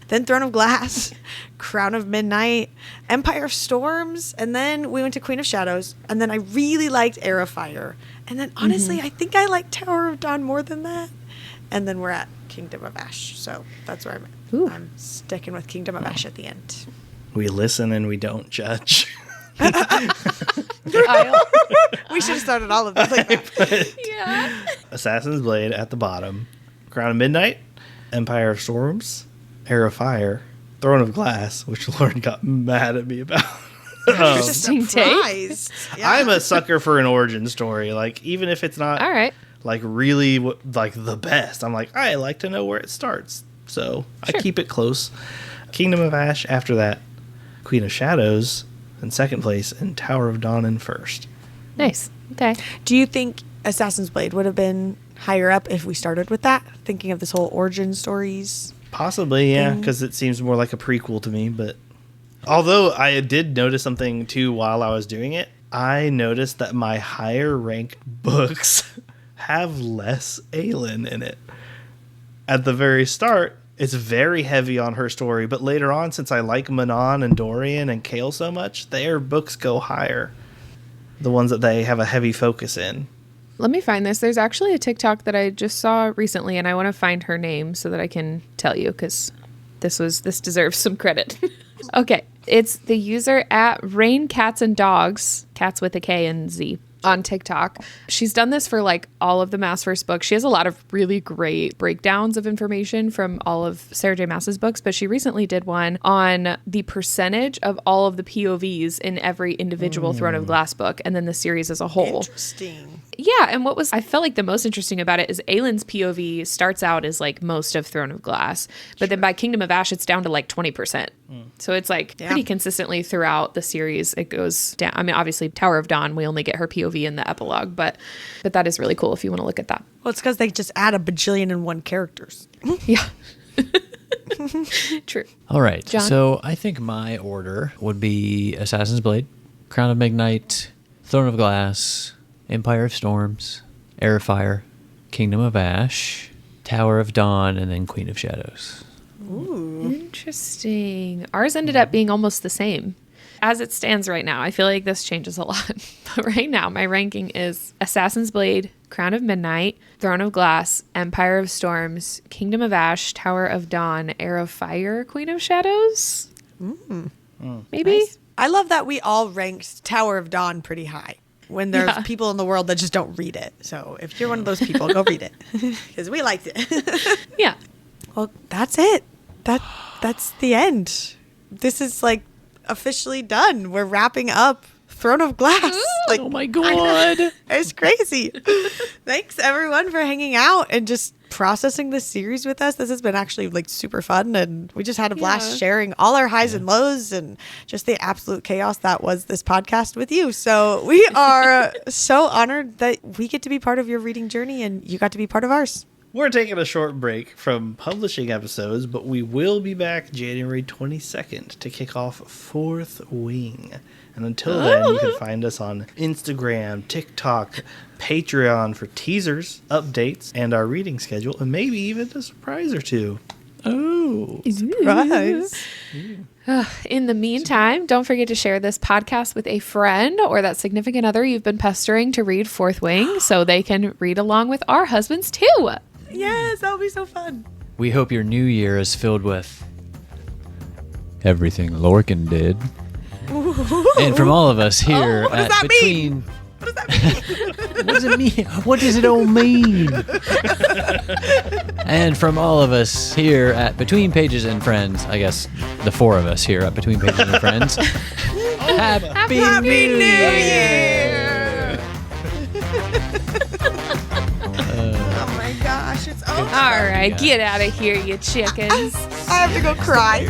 then Throne of Glass, Crown of Midnight, Empire of Storms, and then we went to Queen of Shadows, and then I really liked Heir of Fire, and then honestly, I think I like Tower of Dawn more than that, and then we're at Kingdom of Ash, so that's where I'm at. Ooh. I'm sticking with Kingdom of Ash at the end. We listen and we don't judge. We should have started all of this like that. Yeah. Assassin's Blade at the bottom, Crown of Midnight, Empire of Storms, Heir of Fire, Throne of Glass, which Lauren got mad at me about. Interesting take. Surprised. Yeah. I'm a sucker for an origin story. Like, even if it's not All right. like really like the best, I'm like, I like to know where it starts. So I keep it close. Kingdom of Ash after that, Queen of Shadows in second place, and Tower of Dawn in first. Nice. Okay. Do you think Assassin's Blade would have been higher up if we started with that? Thinking of this whole origin stories. Possibly, yeah, because it seems more like a prequel to me. But although I did notice something too while I was doing it, I noticed that my higher ranked books have less Aelin in it. At the very start, it's very heavy on her story, but later on, since I like Manon and Dorian and Chaol so much, their books go higher. The ones that they have a heavy focus in. Let me find this. There's actually a TikTok that I just saw recently, and I want to find her name so that I can tell you, because this deserves some credit. Okay. It's the user at Rain Cats and Dogs, cats with a K and Z, on TikTok. She's done this for like all of the Maasverse books. She has a lot of really great breakdowns of information from all of Sarah J. Maas's books, but she recently did one on the percentage of all of the POVs in every individual Throne of Glass book, and then the series as a whole. Interesting. Yeah, and I felt like the most interesting about it is Aelin's POV starts out as like most of Throne of Glass, but then by Kingdom of Ash, it's down to like 20%. So it's like pretty consistently throughout the series, it goes down. I mean, obviously Tower of Dawn, we only get her POV in the epilogue, but that is really cool if you want to look at that. Well, it's because they just add a bajillion and one characters. Yeah. True. All right. John? So I think my order would be Assassin's Blade, Crown of Midnight, Throne of Glass, Empire of Storms, Heir of Fire, Kingdom of Ash, Tower of Dawn, and then Queen of Shadows. Ooh. Interesting. Ours ended up being almost the same. As it stands right now, I feel like this changes a lot. But right now, my ranking is Assassin's Blade, Crown of Midnight, Throne of Glass, Empire of Storms, Kingdom of Ash, Tower of Dawn, Heir of Fire, Queen of Shadows. Maybe? Nice. I love that we all ranked Tower of Dawn pretty high when there's people in the world that just don't read it. So if you're one of those people, go read it because we liked it. Yeah. Well, that's it. That's the end. This is like officially done. We're wrapping up Throne of Glass. Like, Oh my God. it's crazy. Thanks everyone for hanging out and just processing this series with us. This has been actually like super fun, and we just had a blast sharing all our highs and lows and just the absolute chaos that was this podcast with you. So we are so honored that we get to be part of your reading journey and you got to be part of ours. We're taking a short break from publishing episodes, but we will be back January 22nd to kick off Fourth Wing. And until then, you can find us on Instagram, TikTok, Patreon for teasers, updates, and our reading schedule, and maybe even a surprise or two. Oh. Surprise. In the meantime, don't forget to share this podcast with a friend or that significant other you've been pestering to read Fourth Wing so they can read along with our husbands too. Yes, that'll be so fun. We hope your new year is filled with everything Lorcan did. And from all of us here what does at that Between... mean? What does that mean? What does it mean? What does it all mean? And from all of us here at Between Pages and Friends, I guess the four of us here at Between Pages and Friends, Happy New Year! Oh my gosh, it's over. All right, get out of here, you chickens. I have to go cry.